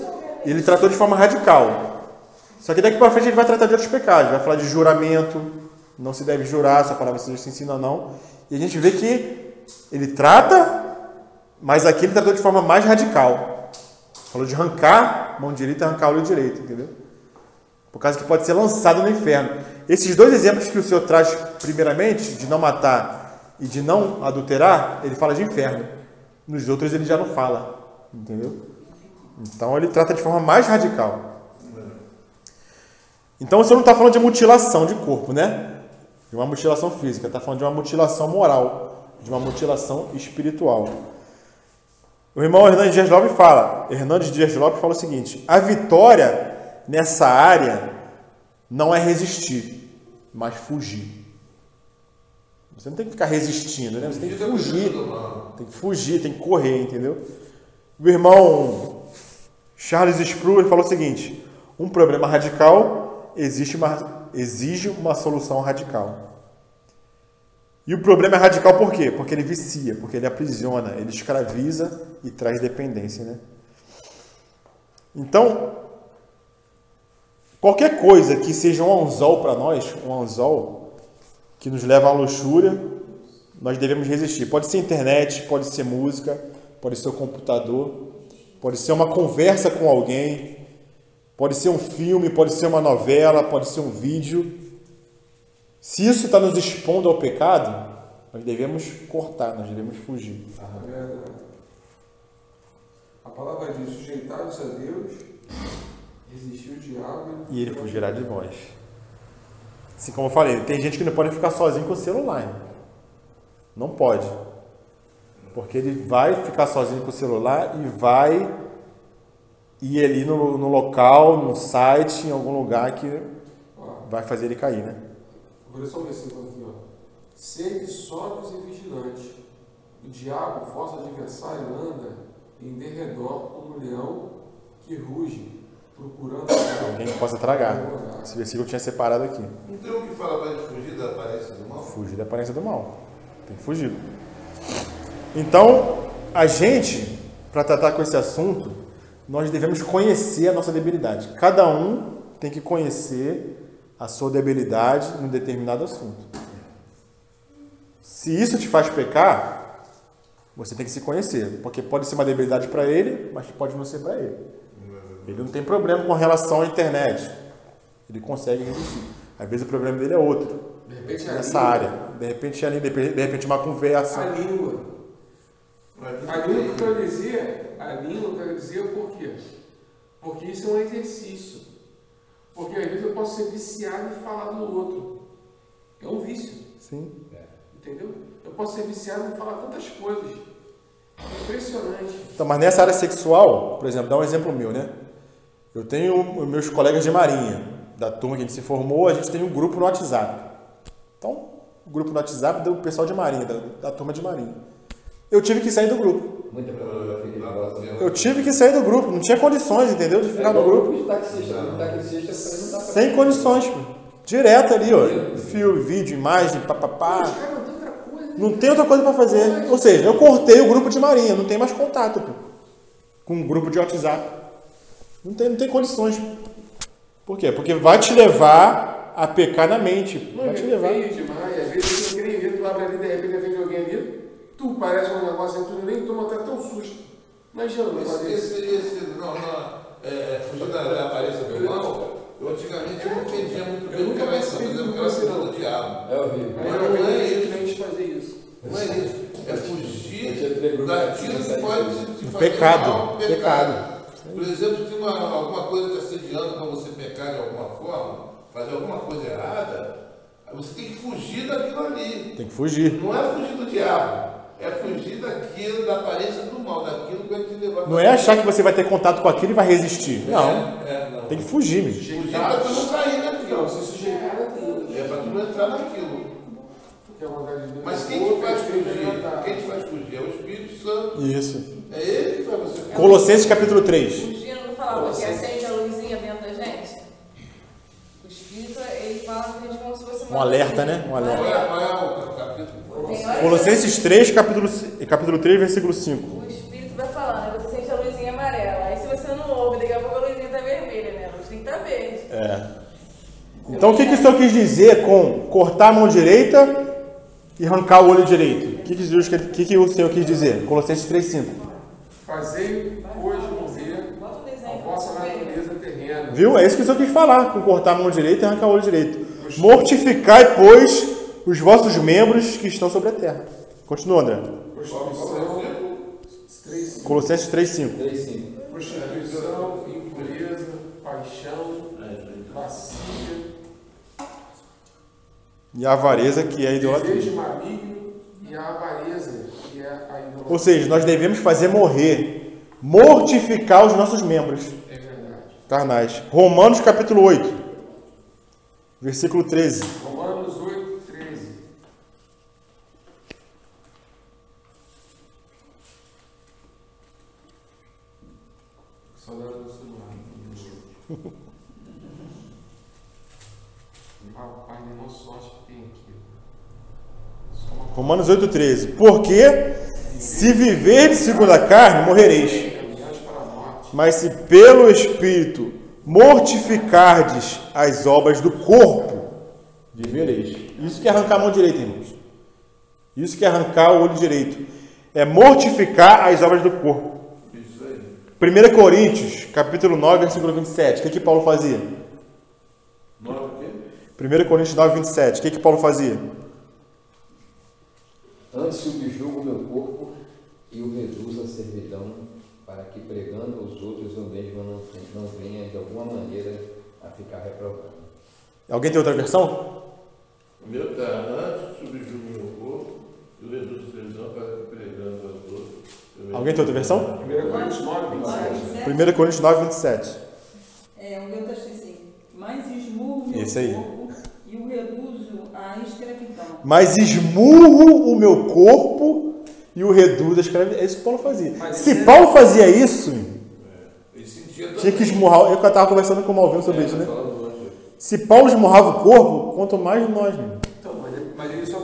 e ele tratou de forma radical. Só que daqui para frente ele vai tratar de outros pecados. Vai falar de juramento, não se deve jurar, se a palavra se ensina ou não. E a gente vê que ele trata, mas aqui ele tratou de forma mais radical. Falou de arrancar mão direita e arrancar o olho direito, entendeu? Por causa que pode ser lançado no inferno. Esses dois exemplos que o Senhor traz, primeiramente, de não matar e de não adulterar, ele fala de inferno. Nos outros ele já não fala, entendeu? Então ele trata de forma mais radical. Então o Senhor não está falando de mutilação de corpo, né? De uma mutilação física, está falando de uma mutilação moral, de uma mutilação espiritual. O irmão Hernandes Dias Lopes fala o seguinte: a vitória nessa área não é resistir, mas fugir. Você não tem que ficar resistindo, né? Você tem que fugir. Tem que fugir, tem que correr, entendeu? O irmão Charles Spurgeon falou o seguinte: um problema radical exige uma solução radical. E o problema é radical por quê? Porque ele vicia, porque ele aprisiona, ele escraviza e traz dependência, né? Então, qualquer coisa que seja um anzol para nós, um anzol que nos leva à luxúria, nós devemos resistir. Pode ser internet, pode ser música, pode ser o computador, pode ser uma conversa com alguém, pode ser um filme, pode ser uma novela, pode ser um vídeo. Se isso está nos expondo ao pecado, nós devemos cortar, nós devemos fugir. A palavra diz: sujeitai-vos a Deus, resistir o diabo e ele fugirá de vós. Assim como eu falei, tem gente que não pode ficar sozinho com o celular. Não pode. Porque ele vai ficar sozinho com o celular e vai ir ali no local, no site, em algum lugar que vai fazer ele cair, né? Vou ler só um versículo aqui, ó. Sede sóbrios e vigilantes. O diabo, vosso adversário, anda em derredor como um leão que ruge, procurando alguém que possa tragar. Esse versículo eu tinha separado aqui. Não tem o que falar para fugir da aparência do mal? Fugir da aparência do mal. Tem que fugir. Então, a gente, para tratar com esse assunto, nós devemos conhecer a nossa debilidade. Cada um tem que conhecer a sua debilidade em um determinado assunto. Se isso te faz pecar, você tem que se conhecer, porque pode ser uma debilidade para ele, mas pode não ser para ele. Ele não tem problema com relação à internet. Ele consegue resistir. Às vezes o problema dele é outro. De repente é nessa área. De repente uma conversa. A língua. A língua que eu quero dizer por quê? Porque isso é um exercício. Porque às vezes eu posso ser viciado em falar do outro. É um vício. Sim. Entendeu? Eu posso ser viciado em falar tantas coisas. É impressionante. Então, mas nessa área sexual, por exemplo, dá um exemplo meu, né? Eu tenho meus colegas de marinha, da turma que a gente se formou, a gente tem um grupo no WhatsApp. Então, o grupo no WhatsApp do pessoal de marinha, da turma de marinha. Eu tive que sair do grupo. Eu tive que sair do grupo, não tinha condições, entendeu? De ficar no grupo. Sem condições, pô. Direto ali, ó. Fio, vídeo, imagem, papapá. Não tem outra coisa para fazer. Ou seja, eu cortei o grupo de marinha, não tem mais contato, pô, com um grupo de WhatsApp. Não tem condições. Por quê? Porque vai te levar a pecar na mente. Vai te levar. É demais. Às vezes você não queria ver, tu abre ali, de repente vem alguém ali, tu parece um negócio aí, tu nem toma até um susto. Imagina, fugir da aparência do mal. Eu antigamente não entendia muito bem o que era isso, mas eu quero ser do diabo. É horrível. Mas não é isso fazer isso. Não é isso. É fugir daquilo que pode te fazer pecado. Pecado. Por exemplo, tem alguma coisa te assediando para você pecar de alguma forma, fazer alguma coisa errada, você tem que fugir daquilo ali. Tem que fugir. Não é fugir do diabo. É fugir daquilo, da aparência do mal, daquilo que vai te levar. Não é achar que você vai ter contato com aquilo e vai resistir. Não. Não. Tem que fugir, mesmo. Fugir para tu não cair naquilo. Se sujeitar naquilo. É para tu não entrar naquilo. que é a vontade de Deus. Mas quem te faz fugir? Quem te faz fugir? É o Espírito Santo. Isso. É ele que faz você fugir. Colossenses capítulo 3. Fugindo não falava que acende a luzinha dentro da gente? O Espírito, ele fala pra gente como se fosse uma alerta, luzinha. né? Um alerta. Qual é o capítulo? Tem hora que Colossenses 3, capítulo 3, versículo 5. o Espírito vai falando, você sente a luzinha amarela. Aí se você não ouve, daqui a pouco a luzinha tá vermelha, né? A luz tem que estar verde. Então o que o Senhor quis dizer com cortar a mão direita e arrancar o olho direito? O que o Senhor quis dizer? Colossenses 3,5. Fazei hoje morrer Bota um desenho a pra vossa você ver. natureza terrena. Viu? É isso que o Senhor quis falar, com cortar a mão direita e arrancar o olho direito. Mortificai, pois, os vossos membros que estão sobre a terra. Continua, André. Prostituição, 3:5. Colossenses 3,5. 3:5. Prostituição, impureza, paixão, lascívia, E a avareza, que é a idolatria. desejo maligno e a avareza, que é a idolatria. Ou seja, nós devemos fazer morrer, mortificar os nossos membros É verdade. carnais. Romanos capítulo 8, versículo 13. Romanos 8:13. Saudade do celular. Rapaz, nenhuma sorte que tem aqui. Só uma Romanos 8,13. Porque se viver segundo a carne, morrereis. caminhante para a morte. Mas se pelo Espírito mortificardes as obras do corpo, vivereis. Isso que é arrancar a mão direita, irmãos. Isso que é arrancar o olho direito. É mortificar as obras do corpo. Isso aí. 1 Coríntios, capítulo 9, versículo 27. O que Paulo fazia? 9 o quê? 1 Coríntios 9, 27. O que Paulo fazia? Antes subjugo o meu corpo e o reduzo à servidão, para que pregando aos outros eu mesmo não venha de alguma maneira a ficar reprovado. Alguém tem outra versão? O meu está antes, subjugo o meu corpo, e o reduzo a servidão para que pregando aos outros. Alguém tem outra versão? 1 Coríntios 9:27. 1 Coríntios 9, 27. O meu está assim, mas esmurro o meu Esse aí. corpo e o reduzo à escravidão. Mas esmurro o meu corpo e o reduzo à escravidão. É isso que Paulo fazia. Mas Se isso é- Paulo fazia isso, Ele sentia tinha que também. esmurrar. Eu estava conversando com o Malvino sobre isso, né? Se Paulo esmurrava o corpo, quanto mais nós, né? Então, mas ele só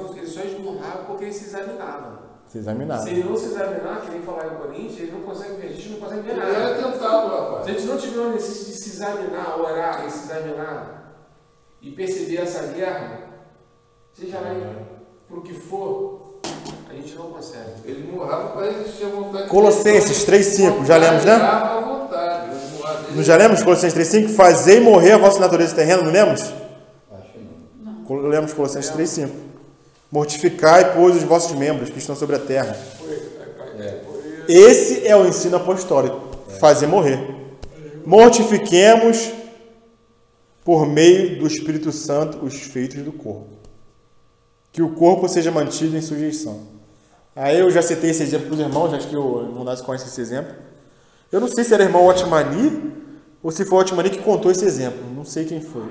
esmurrava porque ele se examinava. Se examinar. Se ele não se examinar, que nem falar em Coríntios, ele não consegue ver. A gente não consegue ver Ele nada. era tentado, Se a rapaz. gente não tiver uma necessidade de se examinar, orar e se examinar e perceber essa guerra, seja lá para o que for, a gente não consegue. Ele murrava para existir a vontade. Colossenses 3:5, já lemos, né? À vontade. Ele murrava dele. Não já lemos Colossenses 3,5? Fazei morrer a vossa natureza terrena, não lemos? Acho que não. Lemos Colossenses 3,5. Mortificai, pois, os vossos membros que estão sobre a terra. Esse é o ensino apostólico. Fazer morrer. Mortifiquemos por meio do Espírito Santo os feitos do corpo. Que o corpo seja mantido em sujeição. Aí eu já citei esse exemplo para os irmãos, acho que o irmão Nácio conhece esse exemplo. Eu não sei se era o irmão Otmani ou se foi o Otmani que contou esse exemplo. Não sei quem foi.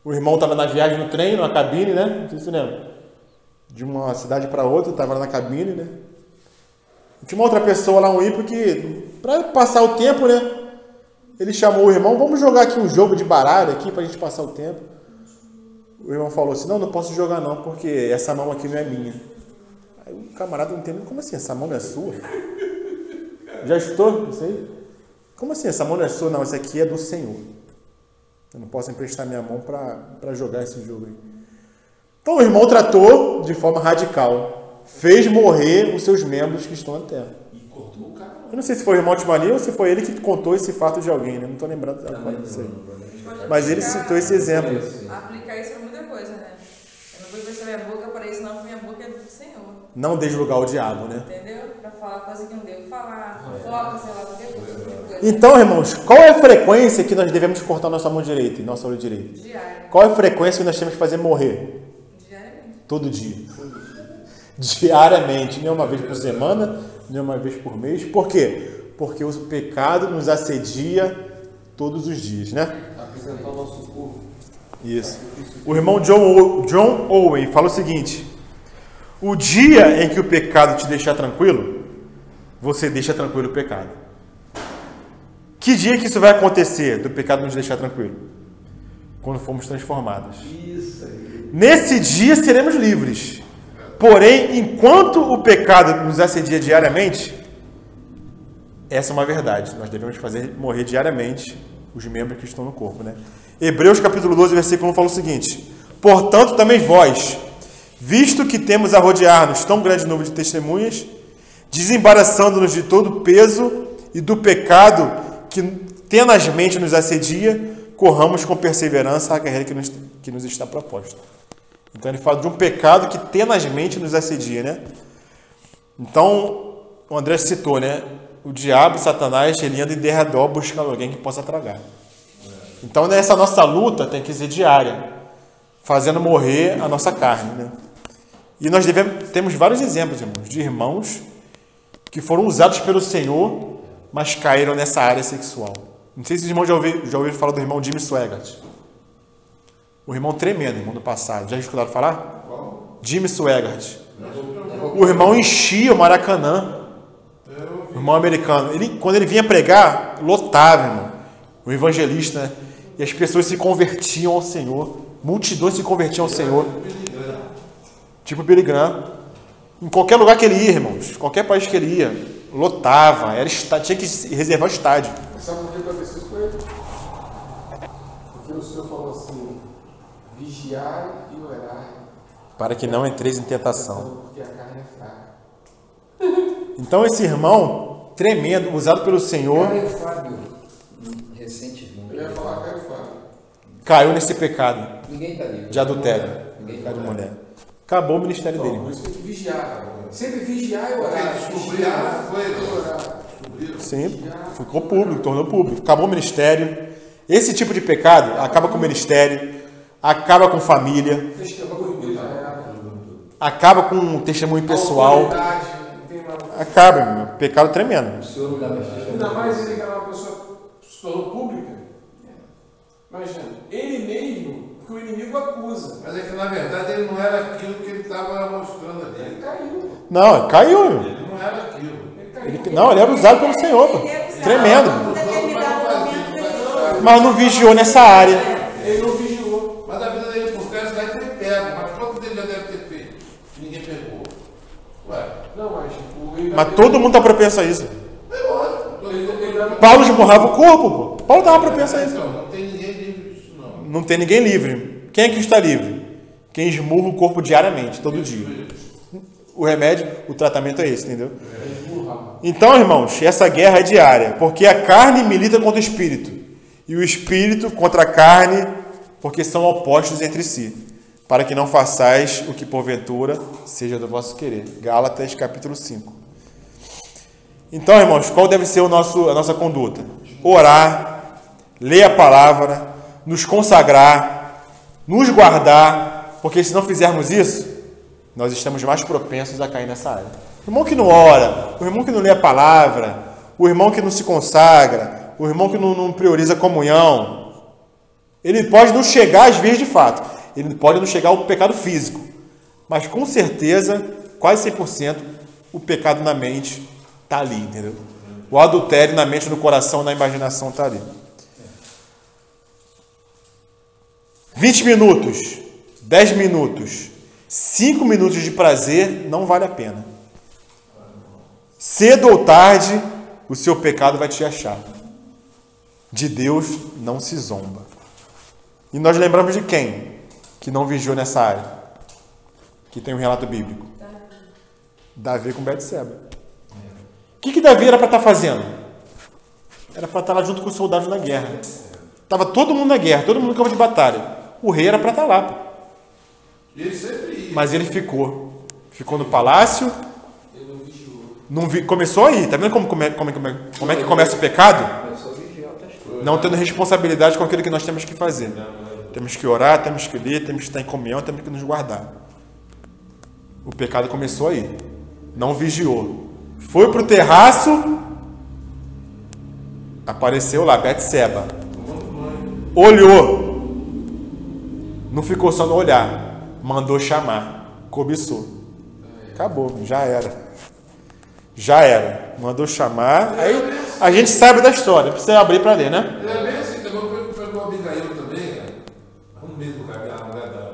O irmão estava na viagem no trem, numa cabine, né? Não sei se você lembra. De uma cidade para outra, estava na cabine, né? Tinha uma outra pessoa lá, um ímpio, que, para passar o tempo, né? Ele chamou o irmão, vamos jogar aqui um jogo de baralho aqui para a gente passar o tempo. O irmão falou assim, não posso jogar não, porque essa mão aqui não é minha. Aí o camarada não entendeu, como assim, essa mão não é sua? Já escutou isso aí? Como assim, essa mão não é sua? Não, essa aqui é do Senhor. Eu não posso emprestar minha mão para jogar esse jogo aí. Então o irmão tratou de forma radical. Fez morrer os seus membros que estão na terra. E cortou o cara. Eu não sei se foi o irmão Otmani ou se foi ele que contou esse fato de alguém, né? Não estou lembrando agora disso aí. Mas ele citou esse exemplo. Aplicar isso para muita coisa, né? Eu não vou fechar minha boca para isso, não, porque minha boca é do Senhor. Não deixe lugar ao diabo, né? Entendeu? Para falar coisa que não devo falar, fofoca, sei lá, qualquer coisa. Então, irmãos, qual é a frequência que nós devemos cortar nossa mão direita e nosso olho direito? Diário. Qual é a frequência que nós temos que fazer morrer? Diariamente. Todo dia. Diariamente, nem uma vez por semana, nem uma vez por mês. Por quê? Porque o pecado nos assedia todos os dias, né? Apresentar o nosso corpo. Isso. O irmão John Owen fala o seguinte: o dia em que o pecado te deixar tranquilo, você deixa tranquilo o pecado. Que dia que isso vai acontecer, do pecado nos deixar tranquilo? Quando formos transformados. Isso aí. Nesse dia seremos livres. Porém, enquanto o pecado nos assedia diariamente, essa é uma verdade. Nós devemos fazer morrer diariamente os membros que estão no corpo, né? Hebreus capítulo 12, versículo 1 fala o seguinte: portanto, também vós, visto que temos a rodear-nos tão grande número de testemunhas, desembaraçando-nos de todo o peso e do pecado que tenazmente nos assedia, corramos com perseverança a carreira que nos está proposta. Então ele fala de um pecado que tenazmente nos assedia, né? Então, o André citou, né? O diabo, Satanás, ele anda em derredor buscando alguém que possa tragar. Então, nessa nossa luta tem que ser diária, fazendo morrer a nossa carne, né? E nós temos vários exemplos, irmãos, de irmãos que foram usados pelo Senhor, mas caíram nessa área sexual. Não sei se os irmãos já ouviram falar do irmão Jimmy Swaggart. O irmão tremendo, irmão do passado. Já escutaram falar? Jimmy Swaggart. O irmão enchia o Maracanã. O irmão americano. Quando ele vinha pregar, lotava, irmão. O evangelista, né? E as pessoas se convertiam ao Senhor. Multidões se convertiam ao Senhor. Tipo Billy Graham. Em qualquer lugar que ele ia, irmãos. Qualquer país que ele ia, lotava. Tinha que reservar o estádio. Sabe por que aconteceu isso com ele? Porque o Senhor falou assim: vigiar e orar. Para que não entreis em tentação. Porque a carne é fraca. Então esse irmão, tremendo, usado pelo Senhor, Caio Fábio, recentemente, Eu ia falar Caio Fábio. caiu nesse pecado ninguém está livre. de adultério, Ninguém de mulher. Acabou o ministério dele. Por isso tem que vigiar. Sempre vigiar e Porque orar. descobriram, foi, orar. Sim, ficou público, tornou público. Acabou o ministério. Esse tipo de pecado acaba com o ministério, acaba com família, acaba com o testemunho pessoal. Acaba, meu. Pecado tremendo. O senhor não dá mais testemunho. Ainda mais ele que era uma pessoa se tornou pública. Imagina, ele mesmo, que o inimigo acusa. Mas é que na verdade ele não era aquilo que ele estava mostrando ali. Ele caiu. Não, caiu. Ele não era aquilo. Não, ele era usado pelo Senhor. Pô. Tremendo. Mas não vigiou nessa área. Ele não vigiou. Mas a vida dele por trás vai ter pego. Mas quanto dele já deve ter feito? Ninguém pegou. Ué. Não, Mas todo mundo está propenso a isso. É lógico. Paulo esmurrava o corpo, pô. Paulo estava propenso a isso. Não tem ninguém livre disso, não. Não tem ninguém livre. Quem é que está livre? Quem esmurra o corpo diariamente, todo dia. O remédio, o tratamento é esse, entendeu? Então, irmãos, essa guerra é diária, porque a carne milita contra o espírito, e o espírito contra a carne, porque são opostos entre si, para que não façais o que porventura seja do vosso querer. Gálatas capítulo 5. Então, irmãos, qual deve ser a nossa conduta? Orar, ler a palavra, nos consagrar, nos guardar, porque se não fizermos isso, nós estamos mais propensos a cair nessa área. O irmão que não ora, o irmão que não lê a palavra, o irmão que não se consagra, o irmão que não prioriza a comunhão, ele pode não chegar às vezes de fato, ele pode não chegar ao pecado físico, mas com certeza, quase 100%, o pecado na mente está ali, entendeu? O adultério na mente, no coração, na imaginação está ali. 20 minutos, 10 minutos, 5 minutos de prazer não vale a pena. Cedo ou tarde, o seu pecado vai te achar. De Deus não se zomba. E nós lembramos de quem que não vigiou nessa área? Que tem um relato bíblico. Davi com Betseba. O que Davi era para estar fazendo? Era para estar lá junto com os soldados na guerra. Estava todo mundo na guerra, todo mundo no campo de batalha. O rei era para estar lá. Ele sempre ia. Mas ele ficou no palácio. Começou aí, tá vendo como é que começa o pecado? Não tendo responsabilidade com aquilo que nós temos que fazer. Temos que orar, temos que ler, temos que estar em comunhão, temos que nos guardar. O pecado começou aí. Não vigiou. Foi pro terraço, apareceu lá, Betseba. Olhou. Não ficou só no olhar. Mandou chamar. Cobiçou. Acabou, já era. Já era. Mandou chamar. Aí a gente sabe da história. Não precisa abrir para ler, né? É bem assim, também foi com Abigail também, cara. Um mesmo cara, a mulher da...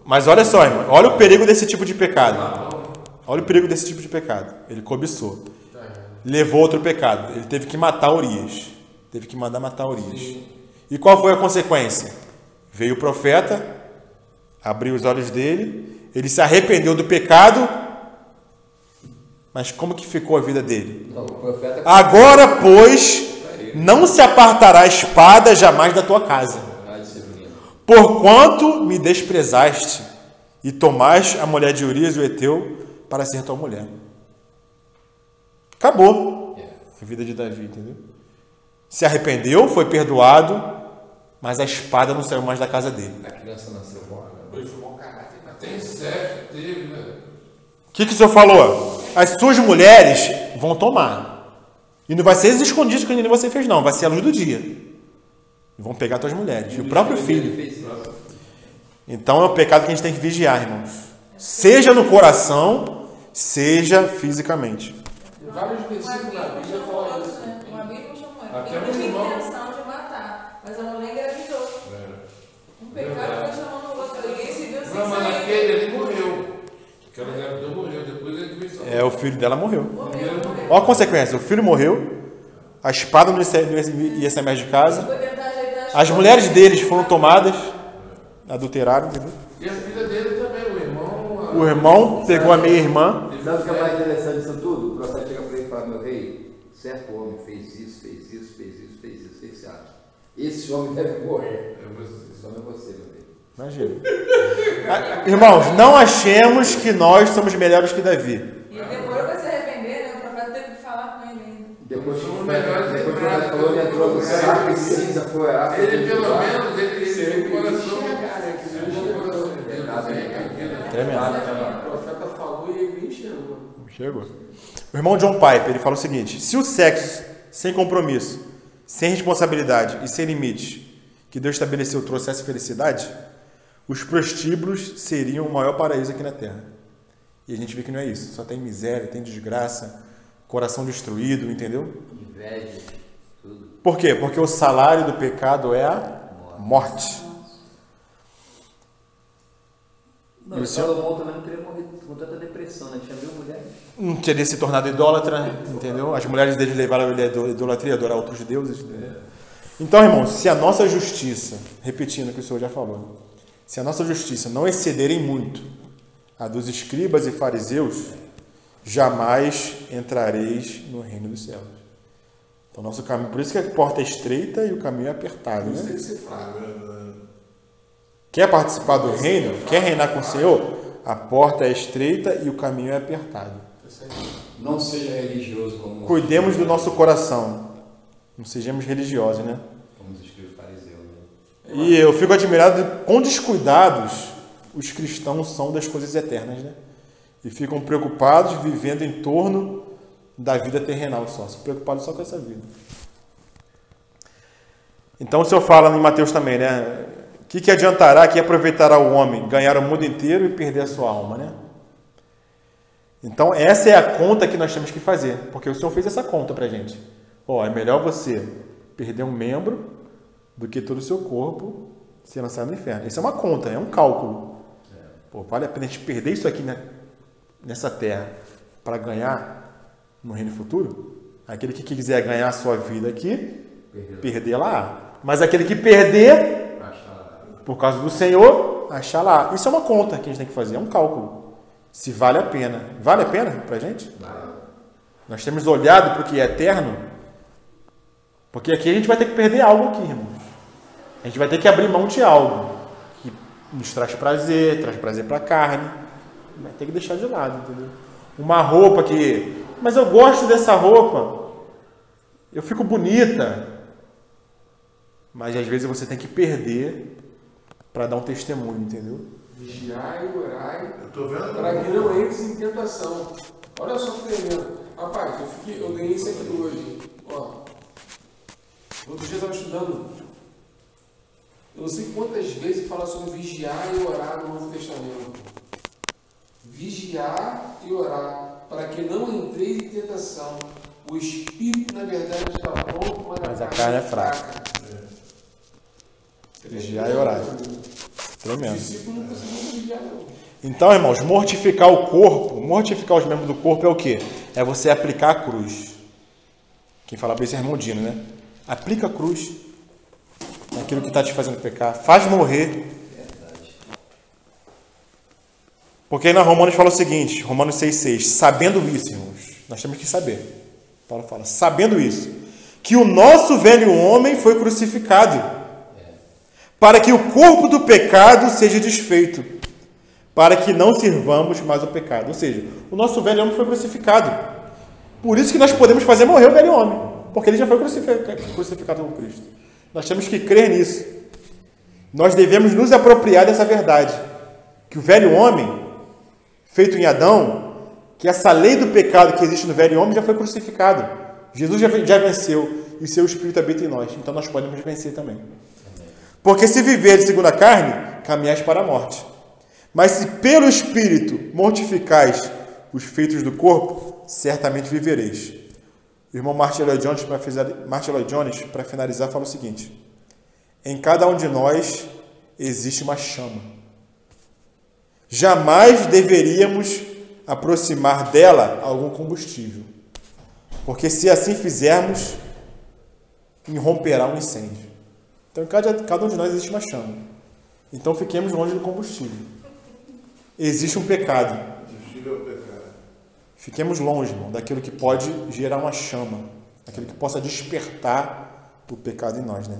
Mas olha só, irmão. Olha o perigo desse tipo de pecado. Olha o perigo desse tipo de pecado. Ele cobiçou. Levou outro pecado. Ele teve que matar Urias. Teve que mandar matar Urias. Sim. E qual foi a consequência? Veio o profeta, abriu os olhos dele, ele se arrependeu do pecado, mas como que ficou a vida dele? Não, o profeta... Agora, pois, não se apartará a espada jamais da tua casa, porquanto me desprezaste e tomaste a mulher de Urias, o Heteu, para ser tua mulher. Acabou a vida de Davi, entendeu? Se arrependeu, foi perdoado, mas a espada não saiu mais da casa dele. A criança nasceu morta. Ele foi bom caráter. Tem sexo, teve, né? O que o senhor falou? As suas mulheres vão tomar. E não vai ser as escondidas que nem você fez, não. Vai ser a luz do dia. E vão pegar as tuas mulheres. E o próprio filho. Então é um pecado que a gente tem que vigiar, irmãos. Seja no coração, seja fisicamente. Vários versículos na Bíblia falam isso. Uma Bíblia chamou. Até Ele meu tinha irmão. intenção de matar, mas a mulher engravidou. Um pecado foi chamando o outro. Ninguém se viu sem Não, mas saber. aquele ele morreu. Aquela gravidão morreu, depois ele começou. O filho dela morreu. Morreu. Olha a consequência. O filho morreu, a espada não ia sair mais de casa, Foi tentar ajeitar as as coisas. mulheres deles foram tomadas, adulteraram, entendeu? E a filha dele também, o irmão. O irmão pegou a meia-irmã. Sabe o que é mais interessante disso tudo? O profeta chega para ele e fala, meu rei, certo homem fez isso, fez isso, fez isso, fez isso, fez isso. Esse homem deve morrer. Esse homem é você, meu rei. Imagina. Irmãos, não achemos que nós somos melhores que Davi. E demorou para se arrepender, né? O profeta teve que falar com ele ainda. Depois que Somos o melhores profeta lembrados. falou, ele entrou no saco e cinza, foi orar. Ele pelo menos, ele tem o coração. Tremendo. O profeta falou e ele nem chegou. Chegou. O irmão John Piper, ele fala o seguinte: se o sexo sem compromisso, sem responsabilidade e sem limites que Deus estabeleceu trouxesse felicidade, os prostíbulos seriam o maior paraíso aqui na Terra. E a gente vê que não é isso. Só tem miséria, tem desgraça, coração destruído, entendeu? Inveja, tudo. Por quê? Porque o salário do pecado é a morte. Não, o Salomão também não queria morrer com tanta depressão, né? Tinha 1000 mulheres. Não teria se tornado idólatra, entendeu? As mulheres dele levaram ele à idolatria, adorar outros deuses. Entendeu? Então, irmãos, se a nossa justiça, repetindo o que o senhor já falou, se a nossa justiça não exceder em muito a dos escribas e fariseus, jamais entrareis no reino dos céus. Então, nosso caminho, por isso que a porta é estreita e o caminho é apertado, Isso tem né? que ser fraco. Quer participar do reino? Quer reinar com o Senhor? A porta é estreita e o caminho é apertado. Não seja religioso como... Cuidemos do nosso coração. Não sejamos religiosos, né? Como os escribas fariseus, né? E eu fico admirado de quão descuidados os cristãos são das coisas eternas, né? E ficam preocupados vivendo em torno da vida terrenal só. Se preocupados só com essa vida. Então o Senhor fala em Mateus também, né? O que adiantará, que aproveitará o homem ganhar o mundo inteiro e perder a sua alma, né? Então essa é a conta que nós temos que fazer, porque o Senhor fez essa conta pra gente. É melhor você perder um membro do que todo o seu corpo ser lançado no inferno. Isso é uma conta, é um cálculo. Vale a pena a gente perder isso aqui nessa terra para ganhar no reino futuro? Aquele que quiser ganhar a sua vida aqui, perder lá. Mas aquele que perder por causa do Senhor, achar lá. Isso é uma conta que a gente tem que fazer, é um cálculo. Se vale a pena. Vale a pena para a gente? Nós temos olhado para o que é eterno, porque aqui a gente vai ter que perder algo aqui, irmãos. A gente vai ter que abrir mão de algo que nos traz prazer para a carne. Vai ter que deixar de lado, entendeu? Uma roupa que... Mas eu gosto dessa roupa. Eu fico bonita. Mas às vezes você tem que perder para dar um testemunho, entendeu? Vigiai e orai Eu tô vendo. para que não entres em tentação. Olha só que tremendo. Rapaz, eu ganhei isso aqui hoje. Ó. Outro dia eu estava estudando. Eu não sei quantas vezes fala sobre vigiar e orar no Novo Testamento. Vigiar e orar, para que não entreis em tentação. O espírito, na verdade, está pronto, mas a carne é fraca. Vigiar e orar. Tremendo. O discípulo não conseguiu vigiar, não. Então, irmãos, mortificar o corpo, mortificar os membros do corpo é o quê? É você aplicar a cruz. Quem fala bem é irmão Dino, né? Aplica a cruz naquilo que está te fazendo pecar. Faz morrer. Porque aí na Romanos fala o seguinte, Romanos 6,6, sabendo isso, irmãos, nós temos que saber. Paulo fala, sabendo isso, que o nosso velho homem foi crucificado, para que o corpo do pecado seja desfeito, para que não sirvamos mais o pecado. Ou seja, o nosso velho homem foi crucificado. Por isso que nós podemos fazer morrer o velho homem, porque ele já foi crucificado com Cristo. Nós temos que crer nisso. Nós devemos nos apropriar dessa verdade, que o velho homem, feito em Adão, que essa lei do pecado que existe no velho homem já foi crucificado. Jesus já venceu e o seu Espírito habita em nós. Então nós podemos vencer também. Porque se viver segundo a carne, caminhais para a morte. Mas se pelo Espírito mortificais os feitos do corpo, certamente vivereis. O irmão Martin Lloyd Jones, para finalizar, fala o seguinte: em cada um de nós existe uma chama. Jamais deveríamos aproximar dela algum combustível, porque se assim fizermos, irromperá um incêndio. Então, em cada um de nós existe uma chama. Então, fiquemos longe do combustível. Existe um pecado. Fiquemos longe, irmão, daquilo que pode gerar uma chama, daquilo que possa despertar o pecado em nós, né?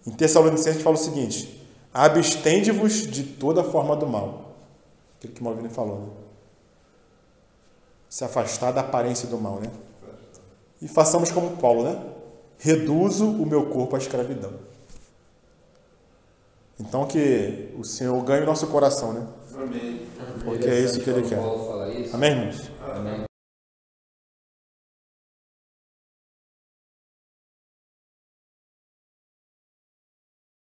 Em Tessalonicenses fala o seguinte: abstende-vos de toda forma do mal. Aquilo que o Malvino falou, né? Se afastar da aparência do mal, né? E façamos como Paulo, né? Reduzo o meu corpo à escravidão. Então que o Senhor ganhe o nosso coração, né? Amém. Porque é isso que Ele quer. Paulo fala isso. Amém, irmãos? Amém.